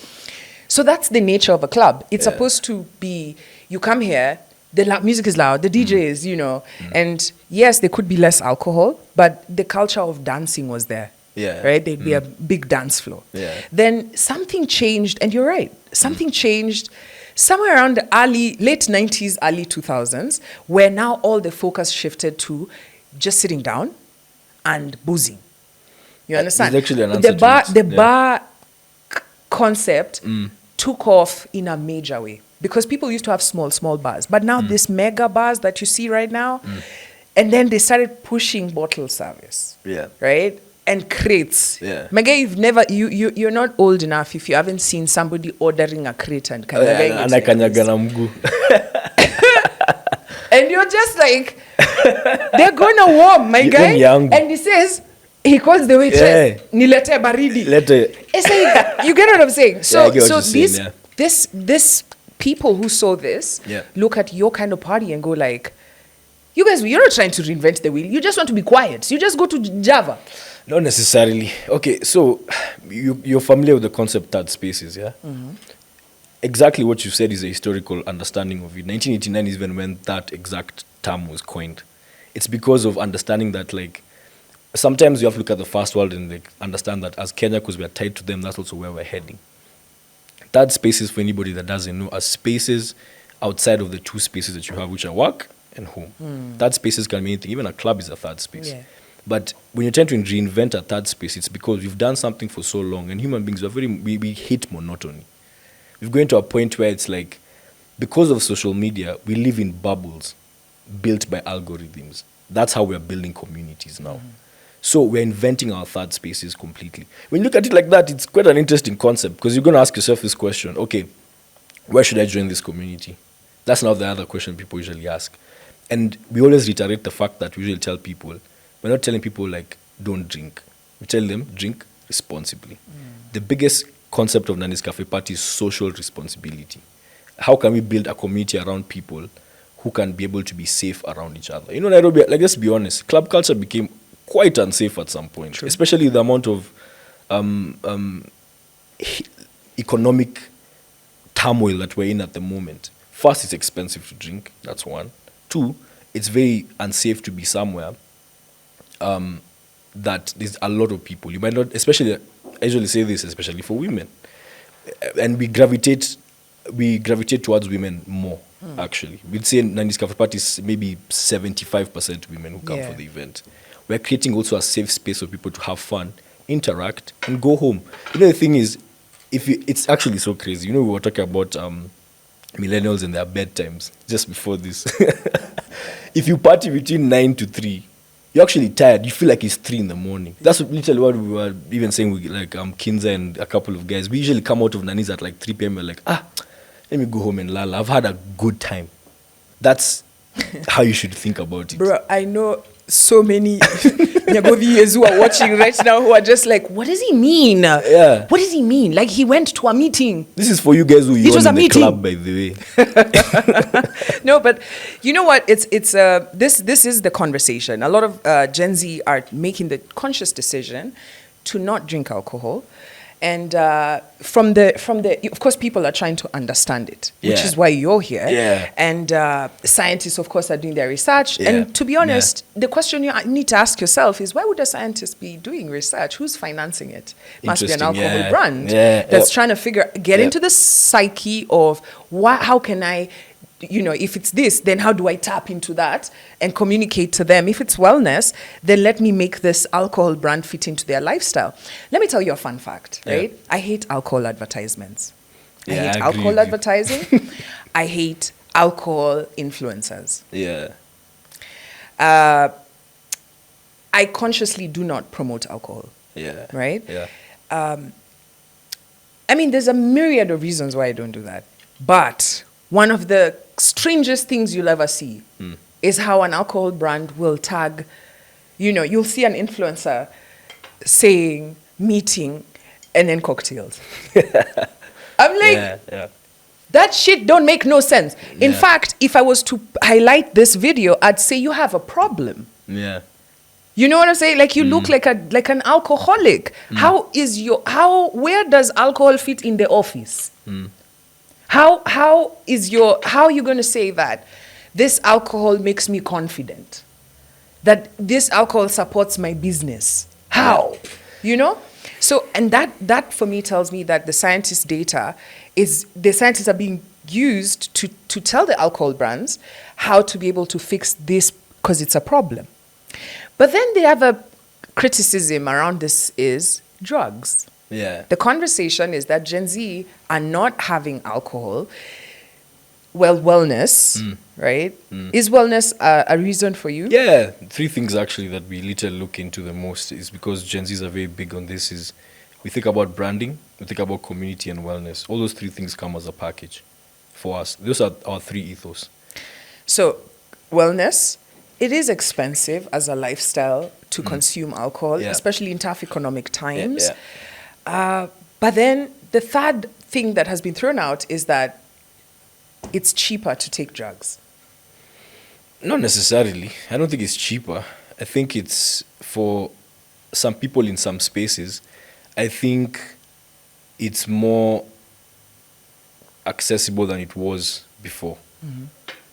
So that's the nature of a club. It's Yeah. supposed to be, you come here, the music is loud, the DJ is, you know, and yes, there could be less alcohol, but the culture of dancing was there. Yeah. Right? There'd be a big dance floor. Yeah. Then something changed, and you're right, something changed somewhere around the late 90s, early 2000s, where now all the focus shifted to just sitting down and boozing. You understand? There's actually an answer the bar, to it. the Yeah. bar concept took off in a major way because people used to have small bars, but now this mega bars that you see right now, and then they started pushing bottle service. Yeah. Right? And crates. Yeah. Mega, you're not old enough if you haven't seen somebody ordering a crate and kanyagaing it like Anakanyaga this. na mguu. And you're just like, they're gonna warm, my guy. Even young. And he says, he calls the waitress, Yeah. nilete baridi. Lete. It's like, you get what I'm saying? So, I get what so you're saying, these, yeah. this people who saw this Yeah. look at your kind of party and go like, you guys, you're not trying to reinvent the wheel. You just want to be quiet. You just go to Java. Not necessarily. Okay, so you're familiar with the concept third spaces, yeah? Exactly what you said is a historical understanding of it. 1989 is when that exact term was coined. It's because of understanding that, like, sometimes you have to look at the first world and like understand that as Kenya, because we are tied to them, that's also where we're heading. Third spaces, for anybody that doesn't know, are spaces outside of the two spaces that you have, which are work and home. Third spaces can mean anything. Even a club is a third space. Yeah. But when you're trying to reinvent a third space, it's because we've done something for so long, and human beings are we hate monotony. We've gone to a point where it's like, because of social media, we live in bubbles built by algorithms. That's how we're building communities now. So we're inventing our third spaces completely. When you look at it like that, it's quite an interesting concept because you're going to ask yourself this question, okay, where should I join this community? That's now the other question people usually ask. And we always reiterate the fact that we usually tell people, we're not telling people like, don't drink. We tell them, drink responsibly. The biggest concept of Nani's Cafe Party is social responsibility. How can we build a community around people who can be able to be safe around each other? You know, Nairobi, like, let's be honest, club culture became quite unsafe at some point, especially the amount of economic turmoil that we're in at the moment. First, it's expensive to drink. That's one. Two, it's very unsafe to be somewhere that there's a lot of people. You might not, especially, I usually say this, especially for women. And we gravitate towards women more, actually. We'd say Nani's Cafe Party is maybe 75% women who come for the event. We're creating also a safe space for people to have fun, interact, and go home. You know, the thing is, it's actually so crazy. You know, we were talking about millennials and their bedtimes just before this. If you party between 9 to 3, you're actually tired. You feel like it's 3 in the morning. That's literally what we were even saying with like Kinza and a couple of guys. We usually come out of Nani's at like 3 p.m. We're like, let me go home and lala. I've had a good time. That's how you should think about it. Bro, I know so many Nyagoviers who are watching right now who are just like, what does he mean? Yeah. What does he mean? Like he went to a meeting. This is for you guys who was yawn a in the meeting. club, by the way. No, but you know what? This is the conversation. A lot of Gen Z are making the conscious decision to not drink alcohol. And from the of course, people are trying to understand it, which is why you're here. Yeah. And scientists, of course, are doing their research. Yeah. And to be honest, the question you need to ask yourself is, why would a scientist be doing research? Who's financing it? Must be an alcohol brand that's trying to get into the psyche of how can I, you know, if it's this, then how do I tap into that and communicate to them? If it's wellness, then let me make this alcohol brand fit into their lifestyle. Let me tell you a fun fact, right? I hate alcohol advertisements. I hate alcohol advertising. I hate alcohol influencers. Yeah. I consciously do not promote alcohol. Yeah. Right? Yeah. I mean, there's a myriad of reasons why I don't do that. But one of the strangest things you'll ever see is how an alcohol brand will tag, you know, you'll see an influencer saying meeting and then cocktails. I'm like, that shit don't make no sense. In fact, if I was to highlight this video, I'd say you have a problem. Yeah. You know what I'm saying? Like you look like an alcoholic. Where does alcohol fit in the office? How are you going to say that this alcohol makes me confident? That this alcohol supports my business? How? You know? So, and that for me tells me that the scientists' data is, the scientists are being used to tell the alcohol brands how to be able to fix this because it's a problem. But then the other criticism around this is drugs. Yeah. The conversation is that Gen Z are not having alcohol. Well, wellness, right? Is wellness a reason for you? Yeah. 3 things actually that we literally look into the most is because Gen Zs are very big on this is we think about branding, we think about community and wellness. All those 3 things come as a package for us. Those are our 3 ethos. So, wellness, it is expensive as a lifestyle to consume alcohol, especially in tough economic times. But then the third thing that has been thrown out is that it's cheaper to take drugs. Not necessarily. I don't think it's cheaper. I think it's for some people in some spaces, I think it's more accessible than it was before.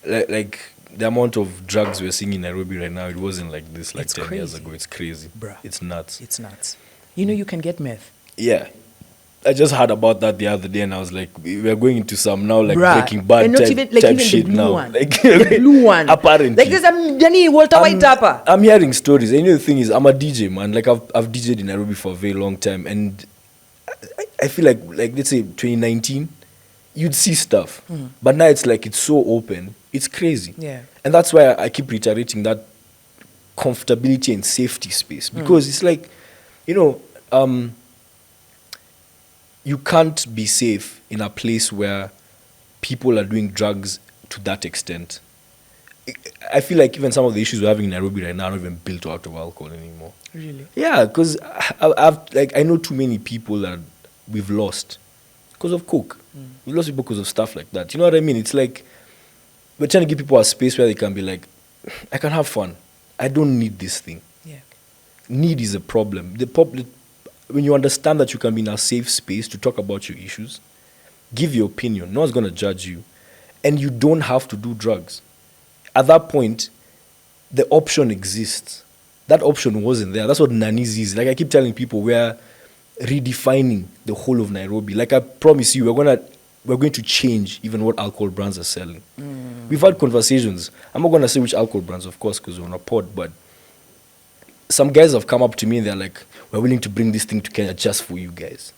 Like the amount of drugs we're seeing in Nairobi right now, it wasn't like this like 10 years ago. It's crazy. Bruh. It's nuts. It's nuts. You know, you can get meth. Yeah. I just heard about that the other day and I was like, we're going into some now like Bruh. Breaking Bad And not type, even, like, type even shit the blue now. one. Like, The blue one. Apparently. Like there's a Danny Walter White Tapper. I'm hearing stories. And you know the thing is, I'm a DJ, man. Like I've DJed in Nairobi for a very long time. And I feel like let's say 2019, you'd see stuff. But now it's like it's so open. It's crazy. Yeah. And that's why I keep reiterating that comfortability and safety space, because it's like, you know, you can't be safe in a place where people are doing drugs to that extent. I feel like even some of the issues we're having in Nairobi right now are not even built out of alcohol anymore. Really? Yeah, because I know too many people that we've lost because of coke. We lost people because of stuff like that. You know what I mean? It's like we're trying to give people a space where they can be like, I can have fun. I don't need this thing. Yeah. Need is a problem. When you understand that you can be in a safe space to talk about your issues, give your opinion. No one's going to judge you. And you don't have to do drugs. At that point, the option exists. That option wasn't there. That's what Nani's is. Like I keep telling people, we're redefining the whole of Nairobi. Like I promise you, we're going to change even what alcohol brands are selling. We've had conversations. I'm not going to say which alcohol brands, of course, because we're on a pod, but some guys have come up to me and they're like, we're willing to bring this thing to Kenya just for you guys.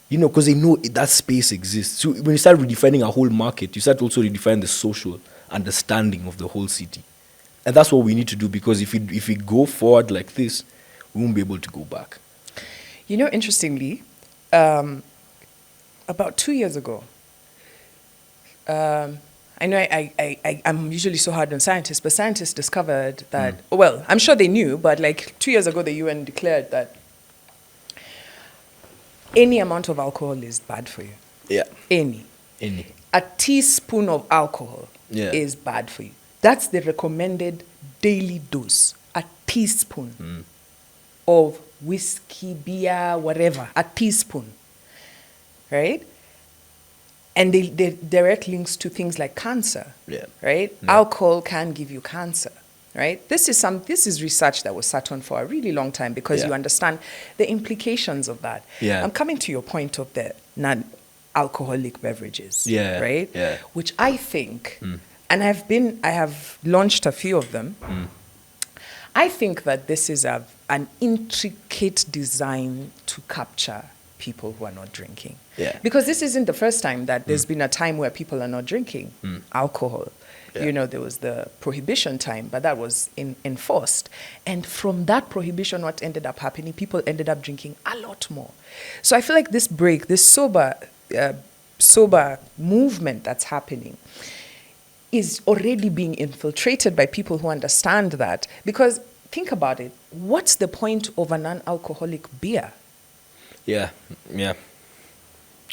You know, because they know that space exists. So when you start redefining a whole market, you start also redefining the social understanding of the whole city. And that's what we need to do, because if we go forward like this, we won't be able to go back. You know, interestingly, about 2 years ago, I know I'm usually so hard on scientists, but scientists discovered that, well, I'm sure they knew, but like 2 years ago, the UN declared that any amount of alcohol is bad for you. Yeah. Any. A teaspoon of alcohol is bad for you. That's the recommended daily dose. A teaspoon of whiskey, beer, whatever. A teaspoon. Right? And they direct links to things like cancer. Yeah. Right? Yeah. Alcohol can give you cancer. Right? This is research that was sat on for a really long time, because you understand the implications of that. Yeah. I'm coming to your point of the non-alcoholic beverages. Yeah. Right? Yeah. Which I think, and I have launched a few of them. I think that this is an intricate design to capture people who are not drinking. Yeah. Because this isn't the first time that there's been a time where people are not drinking alcohol. Yeah. You know, there was the prohibition time, but that was enforced. And from that prohibition, what ended up happening, people ended up drinking a lot more. So I feel like this break, this sober movement that's happening is already being infiltrated by people who understand that. Because think about it, what's the point of a non-alcoholic beer? Yeah.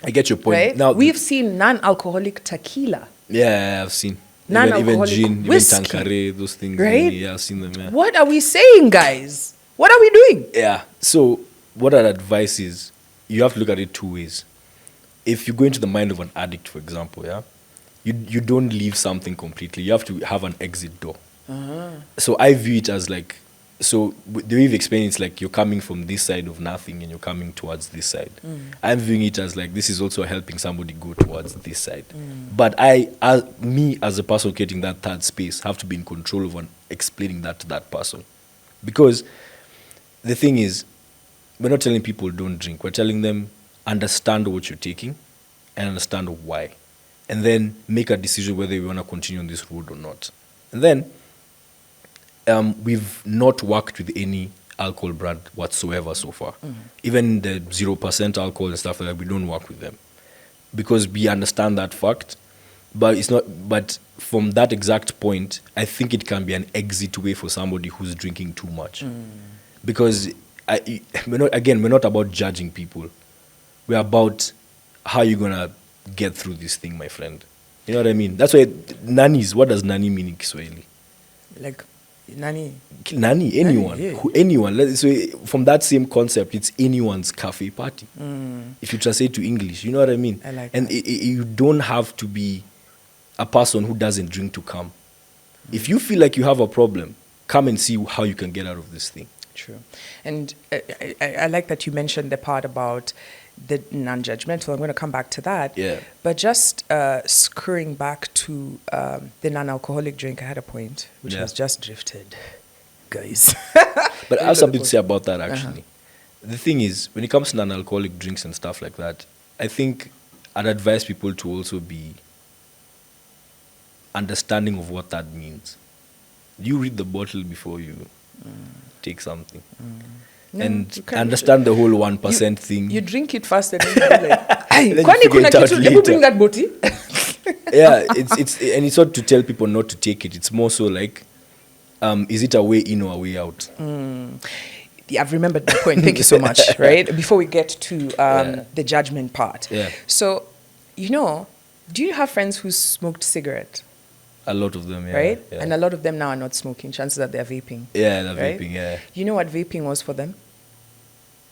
I get your point. Right? Now We've seen non-alcoholic tequila. Yeah, I've seen. Even Non-alcoholic gin, whiskey. even Tanqueray, those things. Right? Yeah, I've seen them. Yeah. What are we saying, guys? What are we doing? Yeah. So what I'd advise is you have to look at it two ways. If you go into the mind of an addict, for example, you don't leave something completely. You have to have an exit door. So I view it as like, so the way you've explained it's like you're coming from this side of nothing and you're coming towards this side. I'm viewing it as like this is also helping somebody go towards this side. But me as a person getting that third space, have to be in control of explaining that to that person. Because the thing is, we're not telling people don't drink. We're telling them understand what you're taking and understand why. And then make a decision whether you want to continue on this road or not. And then we've not worked with any alcohol brand whatsoever so far. Even the 0% alcohol and stuff like that, we don't work with them. Because we understand that fact. But from that exact point, I think it can be an exit way for somebody who's drinking too much. Because we're not about judging people. We're about how you're going to get through this thing, my friend. You know what I mean? That's why what does nani mean in Kiswahili? Like, nani? Nani, anyone. Yeah. Anyone. So from that same concept, it's anyone's cafe party. If you translate to English, you know what I mean? I like and that. you don't have to be a person who doesn't drink to come. If you feel like you have a problem, come and see how you can get out of this thing. True. And I like that you mentioned the part about the non-judgmental. I'm going to come back to that. Yeah. But just screwing back to the non-alcoholic drink, I had a point, which has just drifted, guys. But I have something to say about that, actually. The thing is, when it comes to non-alcoholic drinks and stuff like that, I think I'd advise people to also be understanding of what that means. You read the bottle before you take something. No, And you can't. understand the whole 1% thing. You drink it first and then you be like, "Hey, Then you kwani figure kuna it out kitu, hebu later." bring that boti." Yeah, and it's not to tell people not to take it. It's more so like, is it a way in or a way out? Yeah, I've remembered my point. Thank you so much. Right before we get to the judgment part. Yeah. So, do you have friends who smoked cigarette? A lot of them, yeah. Right? Yeah. And a lot of them now are not smoking. Chances that they're vaping. Yeah, they're Right? vaping, yeah. You know what vaping was for them?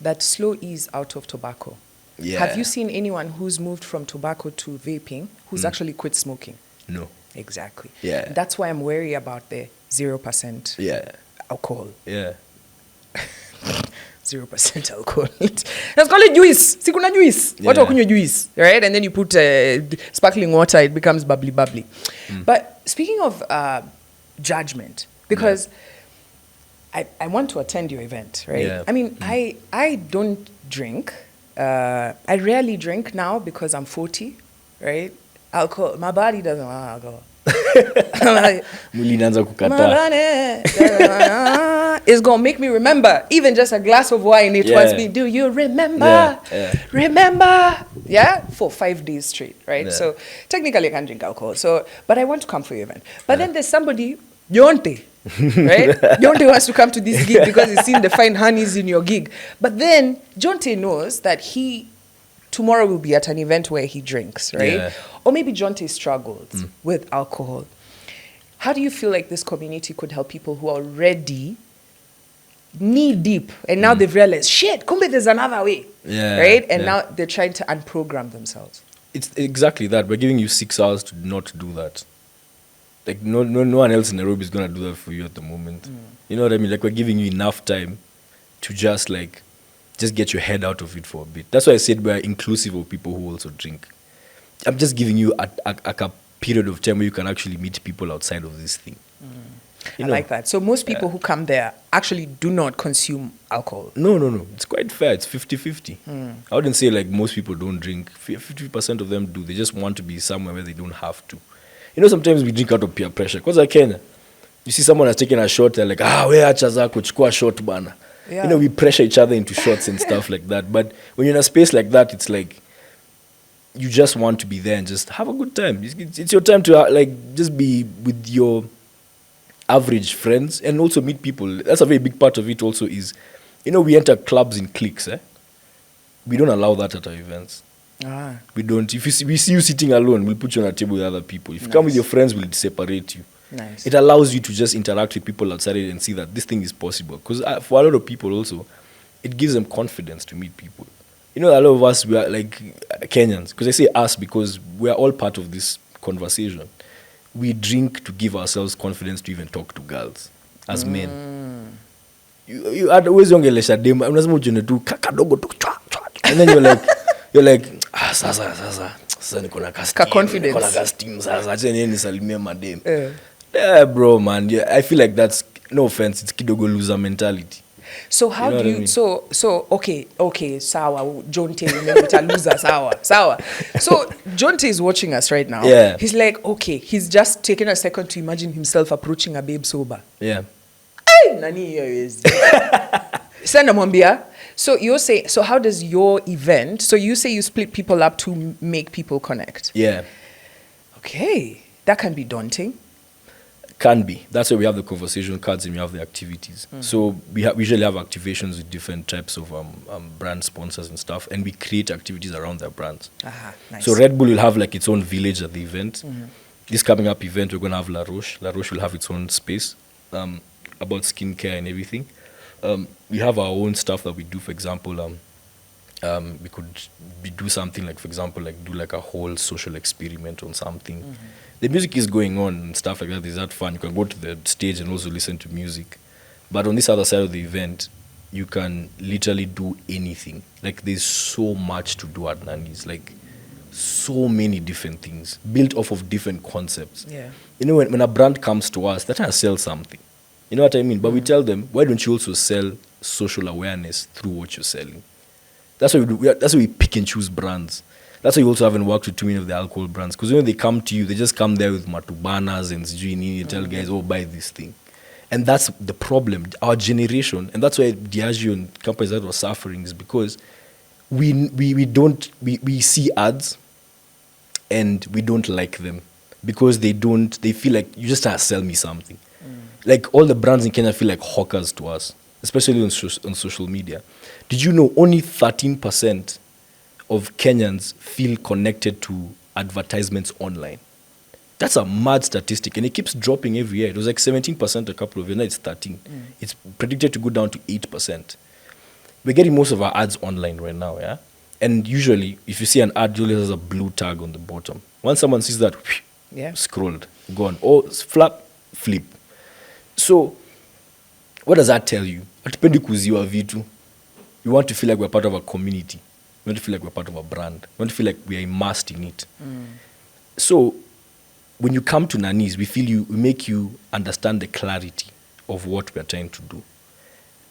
That slow ease out of tobacco. Yeah. Have you seen anyone who's moved from tobacco to vaping who's actually quit smoking? No. Exactly. Yeah. That's why I'm wary about the 0% Yeah. alcohol. Yeah. 0% alcohol. Let's call it juice. Sikuna juice. What Yeah. wakunywa juice, right? And then you put sparkling water, it becomes bubbly. But speaking of judgment, because I want to attend your event, right? Yeah. I mean, I don't drink. I rarely drink now because I'm 40, right? Alcohol, my body doesn't want alcohol. Mwili inaanza My kukataa. body is gonna make me remember even just a glass of wine. It was Yeah. me. Do you remember? Yeah. Remember? Yeah, for 5 days straight, right? Yeah. So technically, I can't drink alcohol. So, but I want to come for your event. But then there's somebody, Jonte, right? Jonte wants to come to this gig because he's seen the fine honeys in your gig. But then Jonte knows that he tomorrow will be at an event where he drinks, right? Yeah. Or maybe Jonte struggles with alcohol. How do you feel like this community could help people who are already knee deep and now they've realized, shit, kumbe there's another way, Yeah, right? And yeah. now they're trying to unprogram themselves. It's exactly that. We're giving you 6 hours to not do that. Like no one else in Nairobi is gonna do that for you at the moment. You know what I mean? Like we're giving you enough time to just get your head out of it for a bit. That's why I said we're inclusive of people who also drink. I'm just giving you a period of time where you can actually meet people outside of this thing. You I know? like that. So most people who come there actually do not consume alcohol. No. It's quite fair. It's 50-50. I wouldn't say like most people don't drink. 50% of them do. They just want to be somewhere where they don't have to. You know, sometimes we drink out of peer pressure. Because like Kenya, you see someone has taken a shot, they're like, we acha zako, chukua shot bana. Yeah. You know, we pressure each other into shots and stuff like that. But when you're in a space like that, it's like, you just want to be there and just have a good time. It's your time to just be with your average friends and also meet people. That's a very big part of it also is, you know, we enter clubs in cliques. We don't allow that at our events. We don't. If we see you sitting alone, we'll put you on a table with other people. If you come with your friends, we'll separate you. Nice. It allows you to just interact with people outside it and see that this thing is possible. Because for a lot of people also, it gives them confidence to meet people. You know, a lot of us, we are like Kenyans. Because I say us because we are all part of this conversation. We drink to give ourselves confidence to even talk to girls as men. You always ongelesha dem, unasema ujone tu kakadogo tu chwa chwa. And then you're like sasa niko na Ka confidence. niko na casting sasa acha niende nisalimie madem. Yeah, bro, man. Yeah, I feel like that's, no offense, it's kidogo loser mentality. So how You know do what I you, mean? so okay, sawa, Jonte, umemwita loser, sawa. So Jonte is watching us right now. Yeah. He's like, okay, he's just taken a second to imagine himself approaching a babe sober. Yeah. Hey, nani hiyo is. Sasa namwambia, so you're saying, so how does your event, so you say you split people up to make people connect. Yeah. Okay, that can be daunting. Can be. That's why we have the conversation cards and we have the activities. So we usually have activations with different types of brand sponsors and stuff, and we create activities around their brands. Nice. So Red Bull will have like its own village at the event. This coming up event, we're going to have La Roche. La Roche will have its own space about skincare and everything. We have our own stuff that we do. For example, we could do something like, for example, like do like a whole social experiment on something. The music is going on and stuff like that. Is that fun? You can go to the stage and also listen to music. But on this other side of the event, you can literally do anything. Like there's so much to do at Nani's. Like so many different things built off of different concepts. Yeah. You know, when a brand comes to us, they're trying to sell something. You know what I mean? But we tell them, why don't you also sell social awareness through what you're selling? That's why we do. That's why we pick and choose brands. That's why you also haven't worked with too many of the alcohol brands. Because when they come to you, they just come there with matubanas and sijui nini, tell guys, oh, buy this thing. And that's the problem. Our generation, and that's why Diageo and companies that were suffering, is because we see ads and we don't like them because they feel like you just have to sell me something. Like all the brands in Kenya feel like hawkers to us, especially on social media. Did you know only 13% of Kenyans feel connected to advertisements online? That's a mad statistic, and it keeps dropping every year. It was like 17% a couple of years, now it's 13. It's predicted to go down to 8%. We're getting most of our ads online right now, yeah? And usually, if you see an ad, usually has a blue tag on the bottom. Once someone sees that, scrolled, gone. Or flip. So, what does that tell you? Hatupendi kuziwa vitu. We want to feel like we're part of a community. We want to feel like we're part of a brand. We want to feel like we are immersed in it. So, when you come to Nanis, we make you understand the clarity of what we're trying to do.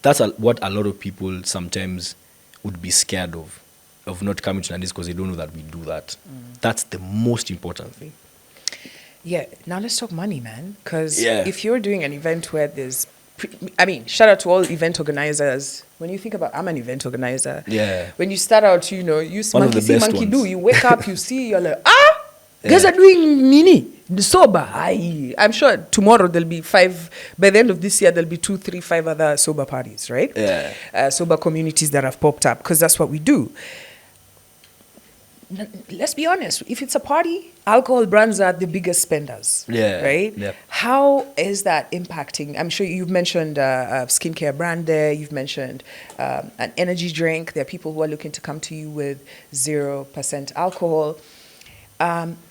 That's what a lot of people sometimes would be scared of not coming to Nanis because they don't know that we do that. That's the most important thing. Yeah, now let's talk money, man. Because if you're doing an event where there's, shout out to all event organizers. When you think about, I'm an event organizer. Yeah. When you start out, you One monkey of the see, best monkey ones. do. You wake up, you see, you're like, guys are doing mini, sober. I'm sure tomorrow there'll be 5, by the end of this year, there'll be 2, 3, 5 other sober parties, right? Yeah. Sober communities that have popped up, because that's what we do. Let's be honest, if it's a party, alcohol brands are the biggest spenders, right? Yeah. How is that impacting? I'm sure you've mentioned a skincare brand there, you've mentioned an energy drink. There are people who are looking to come to you with 0% alcohol.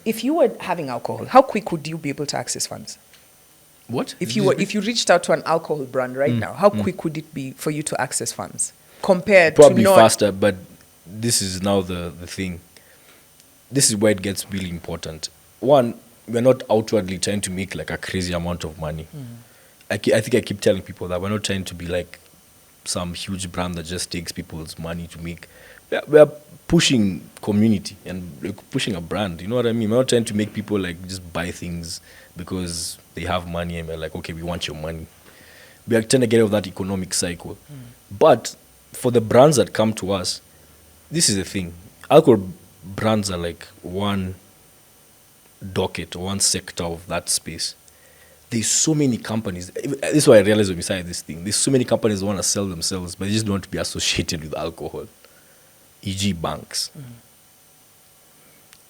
If you were having alcohol, how quick would you be able to access funds? What? If you reached out to an alcohol brand right now, how quick would it be for you to access funds compared Probably to not faster, but this is now the thing. This is where it gets really important. One, we're not outwardly trying to make like a crazy amount of money. I think I keep telling people that we're not trying to be like some huge brand that just takes people's money to make. We're pushing community and like, pushing a brand. You know what I mean? We're not trying to make people like just buy things because they have money and we're like, okay, we want your money. We are trying to get out of that economic cycle. But for the brands that come to us, this is the thing. Alcohol brands are like one docket or one sector of that space. There's so many companies. This is why I realized when we started this thing. There's so many companies that want to sell themselves, but they just don't want to be associated with alcohol. E.g. banks.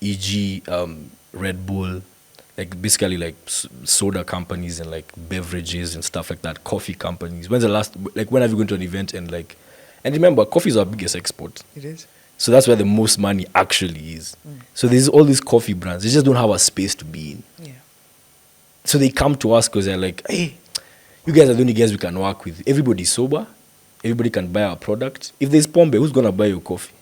E.g. Red Bull. Like basically like soda companies and like beverages and stuff like that. Coffee companies. When have you gone to an event and remember, coffee is our biggest export. It is. So that's where the most money actually is. So there's all these coffee brands. They just don't have a space to be in. Yeah. So they come to us because they're like, hey, you guys are the only guys we can work with. Everybody's sober. Everybody can buy our product. If there's Pombe, who's going to buy your coffee?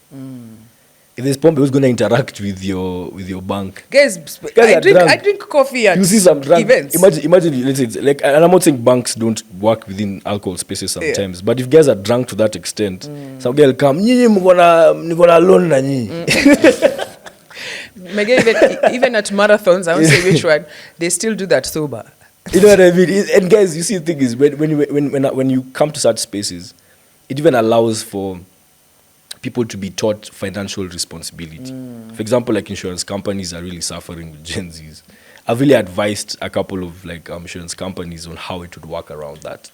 If there's Pombe, who's going to interact with your bank? Guys, I drink coffee at you see some drunk events. Imagine, let's say, like, and I'm not saying banks don't work within alcohol spaces sometimes, but if guys are drunk to that extent, some guy will come, nyinyi mko na loan na nyinyi. Even at marathons, I won't say which one, they still do that sober. You know what I mean? And guys, you see, the thing is, when you come to such spaces, it even allows for people to be taught financial responsibility. For example, like insurance companies are really suffering with Gen Zs. I've really advised a couple of like insurance companies on how it would work around that.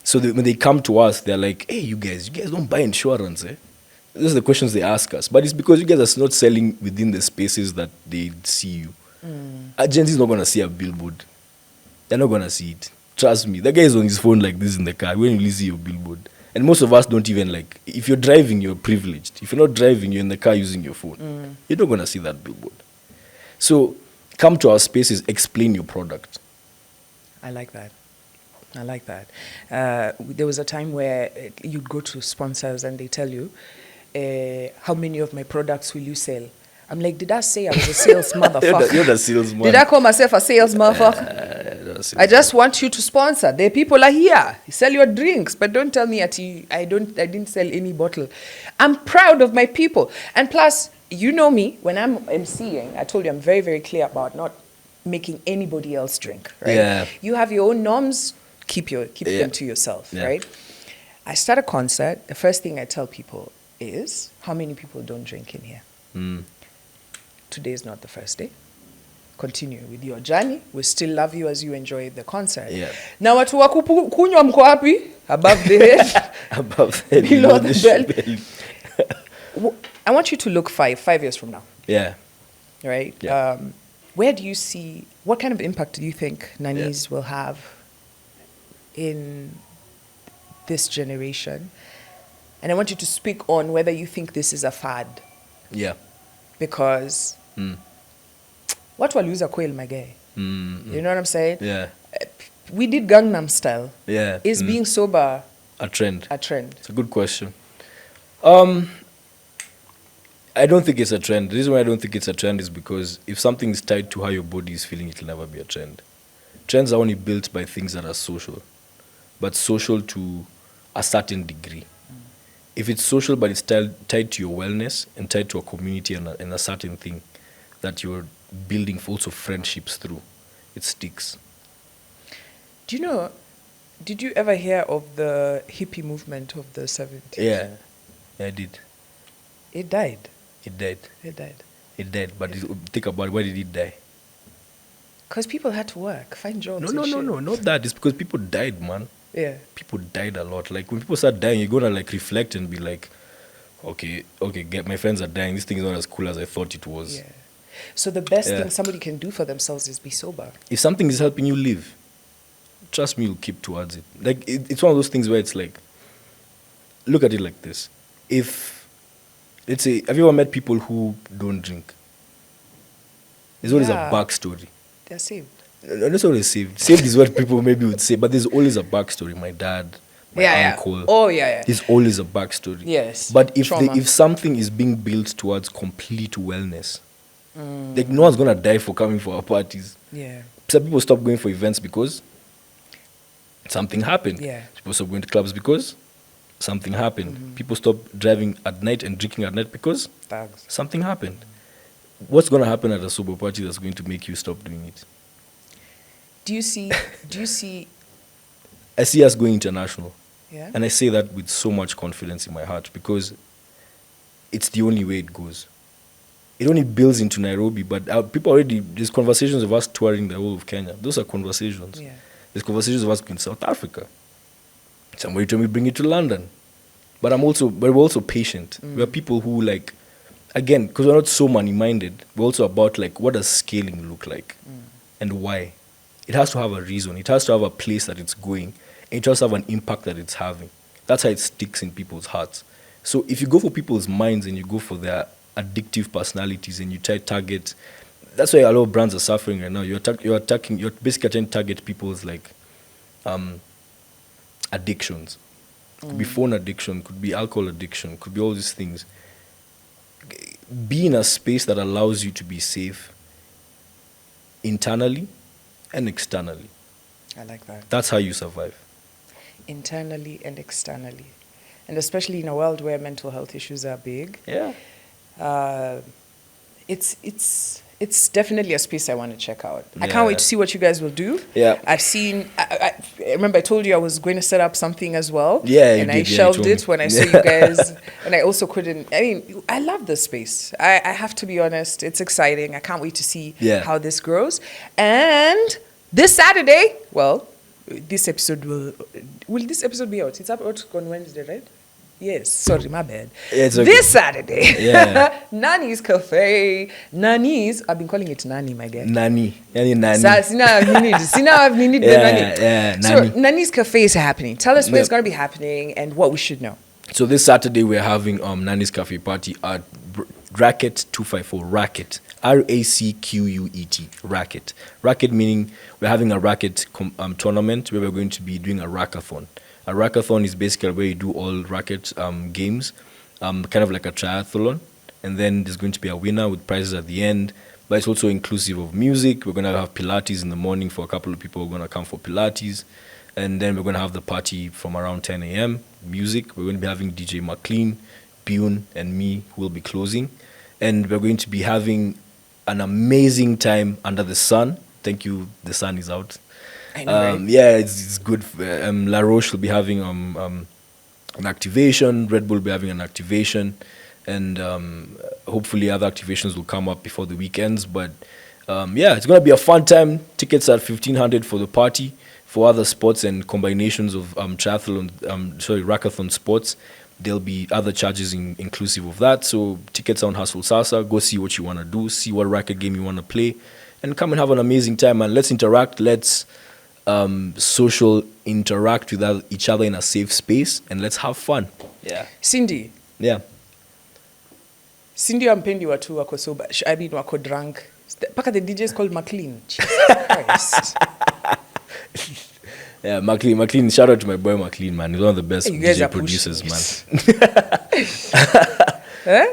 So when they come to us, they're like, hey, you guys don't buy insurance, eh? Those are the questions they ask us. But it's because you guys are not selling within the spaces that they see you. A Gen Z is not going to see a billboard. They're not going to see it. Trust me. The guy is on his phone like this in the car. When you see your billboard. And most of us don't even like, if you're driving, you're privileged. If you're not driving, you're in the car using your phone. You're not going to see that billboard. So come to our spaces, explain your product. I like that. There was a time where you'd go to sponsors and they tell you, how many of my products will you sell? I'm like, did I say I was a sales motherfucker? You're the salesman. Did I call myself a sales motherfucker? I just want you to sponsor. The people are here. Sell your drinks, but don't tell me I didn't sell any bottle. I'm proud of my people. And plus, you know me, when I'm emceeing, I told you I'm very, very clear about not making anybody else drink, right? Yeah. You have your own norms. keep Yeah. them to yourself, Yeah. right? I start a concert. The first thing I tell people is, how many people don't drink in here? Today is not the first day. Continue with your journey. We still love you as you enjoy the concert. Yeah. Now, watu wa kunywa mko wapi? Above the head, Above the below the belt. belly. I want you to look 5 years from now, Yeah. right? Yeah. Where do you see, what kind of impact do you think nannies will have in this generation? And I want you to speak on whether you think this is a fad. Yeah. Because what will lose a coil, my guy? You know what I'm saying? Yeah. We did Gangnam Style. Yeah. Is being sober a trend? a trend? It's a good question. I don't think it's a trend. The reason why I don't think it's a trend is because if something is tied to how your body is feeling, it'll never be a trend. Trends are only built by things that are social, but social to a certain degree. If it's social but it's tied to your wellness and tied to a community and a certain thing that you're building also friendships through, it sticks. Do you know, did you ever hear of the hippie movement of the 70s? Yeah, I did. It died. It died. It died. It died. But think about it, why did it die? Because people had to work, find jobs. No, and shit. not that. It's because people died, man. Yeah. People died a lot. Like when people start dying, you're gonna like reflect and be like, okay, my friends are dying. This thing is not as cool as I thought it was. Yeah. So the best Yeah. thing somebody can do for themselves is be sober. If something is helping you live, trust me, you'll keep towards it. Like it's one of those things where it's like, look at it like this. If let's say, have you ever met people who don't drink? There's always Yeah. a backstory. They're saved. No, not always saved. Saved is what people maybe would say, but there's always a backstory. My dad, my uncle. Oh, yeah. There's always a backstory. Yes. But if Trauma. if something is being built towards complete wellness, like no one's gonna die for coming for our parties. Yeah. Some people stop going for events because something happened. Yeah. People stop going to clubs because something happened. People stop driving at night and drinking at night because Thugs. something happened. What's gonna happen at a sober party that's going to make you stop doing it? Do you see, I see us going international. yeah? And I say that with so much confidence in my heart because it's the only way it goes. It only builds into Nairobi, but people already, there's conversations of us touring the whole of Kenya. Those are conversations. Yeah. There's conversations of us in South Africa. Somebody told me bring it to London. But we're also patient. We're people who like, again, because we're not so money-minded, we're also about like, what does scaling look like? And why? It has to have a reason. It has to have a place that it's going. And it has to have an impact that it's having. That's how it sticks in people's hearts. So if you go for people's minds and you go for their addictive personalities and you try to target, that's why a lot of brands are suffering right now. You're basically trying to target people's like addictions. Could be phone addiction, could be alcohol addiction, could be all these things. Be in a space that allows you to be safe internally and externally. I like that. That's how you survive. Internally and externally. And especially in a world where mental health issues are big. Yeah. It's definitely a space I want to check out. I Yeah. can't wait to see what you guys will do. Yeah. I've seen. I remember I told you I was going to set up something as well. Yeah, you and I did, yeah, you shelved told it me. when I saw you guys, and I also couldn't. I mean, I love this space. I have to be honest. It's exciting. I can't wait to see how this grows. And this Saturday, well, this episode will this episode be out? It's up on Wednesday, right? Yes, sorry, my bad. Yeah, it's okay. This Saturday, Yeah. Nani's Cafe. Nani's, I've been calling it Nani, my guy. Nani. Yani Nani. Sina the Nani. Yeah, So Nani. Nani's Cafe is happening. Tell us where it's Yeah. going to be happening and what we should know. So this Saturday we're having Nani's Cafe party at Racket 254. Racket. RACQUET. Racket. Racket meaning we're having a racket tournament where we're going to be doing a rackathon. A rackathon is basically where you do all racket games, kind of like a triathlon. And then there's going to be a winner with prizes at the end. But it's also inclusive of music. We're going to have Pilates in the morning for a couple of people who are going to come for Pilates. And then we're going to have the party from around 10 a.m. Music. We're going to be having DJ McLean, Bune, and me who will be closing. And we're going to be having an amazing time under the sun. Thank you, the sun is out. I know, right? Yeah, it's good. La Roche will be having an activation. Red Bull will be having an activation, and hopefully other activations will come up before the weekends. But yeah, it's gonna be a fun time. Tickets at 1,500 for the party. For other sports and combinations of rackathon sports, there'll be other charges inclusive of that. So tickets on Hustle Sasa. Go see what you want to do. See what racket game you want to play, and come and have an amazing time. And let's interact. Let's social interact with each other in a safe space, and let's have fun. Yeah. Cindy. Yeah. Cindy ampendi watu wako sober. I mean wako drunk. Paka the DJ is called McLean. Jesus Christ. Yeah, McLean. Shout out to my boy McLean, man. He's one of the best DJ producers, man.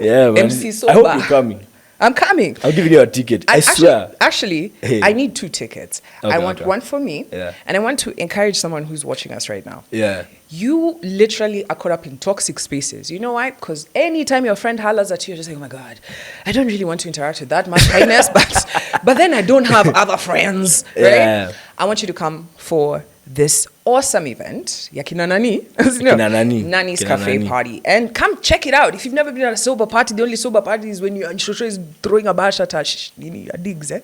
Yeah, man. MC Soba. I hope you're coming. I'm coming. I'm giving you a ticket. I swear. Actually, Hey. I need 2 tickets. Okay, I want okay. one for me, Yeah. and I want to encourage someone who's watching us right now. Yeah. You literally are caught up in toxic spaces. You know why? Because anytime your friend hollers at you, you're just like, oh my God, I don't really want to interact with that much kindness, but then I don't have other friends, right? Yeah. I want you to come for this awesome event, Yakina Nani, Kina Nani. Nani's Kina Cafe Nani. Party. And come check it out. If you've never been at a sober party, the only sober party is when you Shosho is throwing a bash at a digs, eh?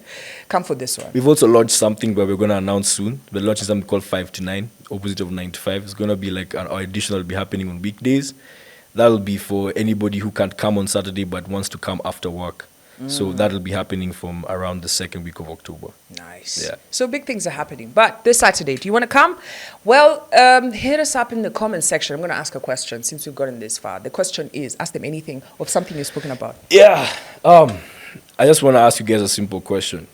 Come for this one. We've also launched something where we're going to announce soon. We're launching something called 5 to 9, opposite of 9 to 5. It's going to be like our edition that will be happening on weekdays. That'll be for anybody who can't come on Saturday but wants to come after work. So that'll be happening from around the 2nd week of October. Nice. Yeah. So big things are happening. But this Saturday, do you want to come? Well, hit us up in the comment section. I'm going to ask a question since we've gotten this far. The question is, ask them anything of something you've spoken about. Yeah. I just want to ask you guys a simple question.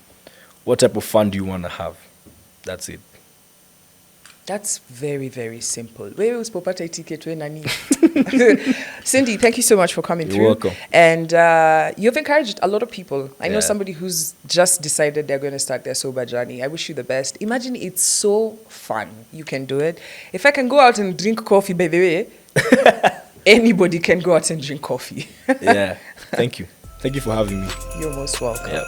What type of fun do you want to have? That's it. That's very, very simple. Wewe usipopata ticket we nani? Cindy, thank you so much for coming You're through. welcome. And you've encouraged a lot of people. I know Yeah. somebody who's just decided they're going to start their sober journey. I wish you the best. Imagine it's so fun. You can do it. If I can go out and drink coffee, by the way, anybody can go out and drink coffee. Yeah. Thank you. Thank you for having me. You're most welcome. Yeah.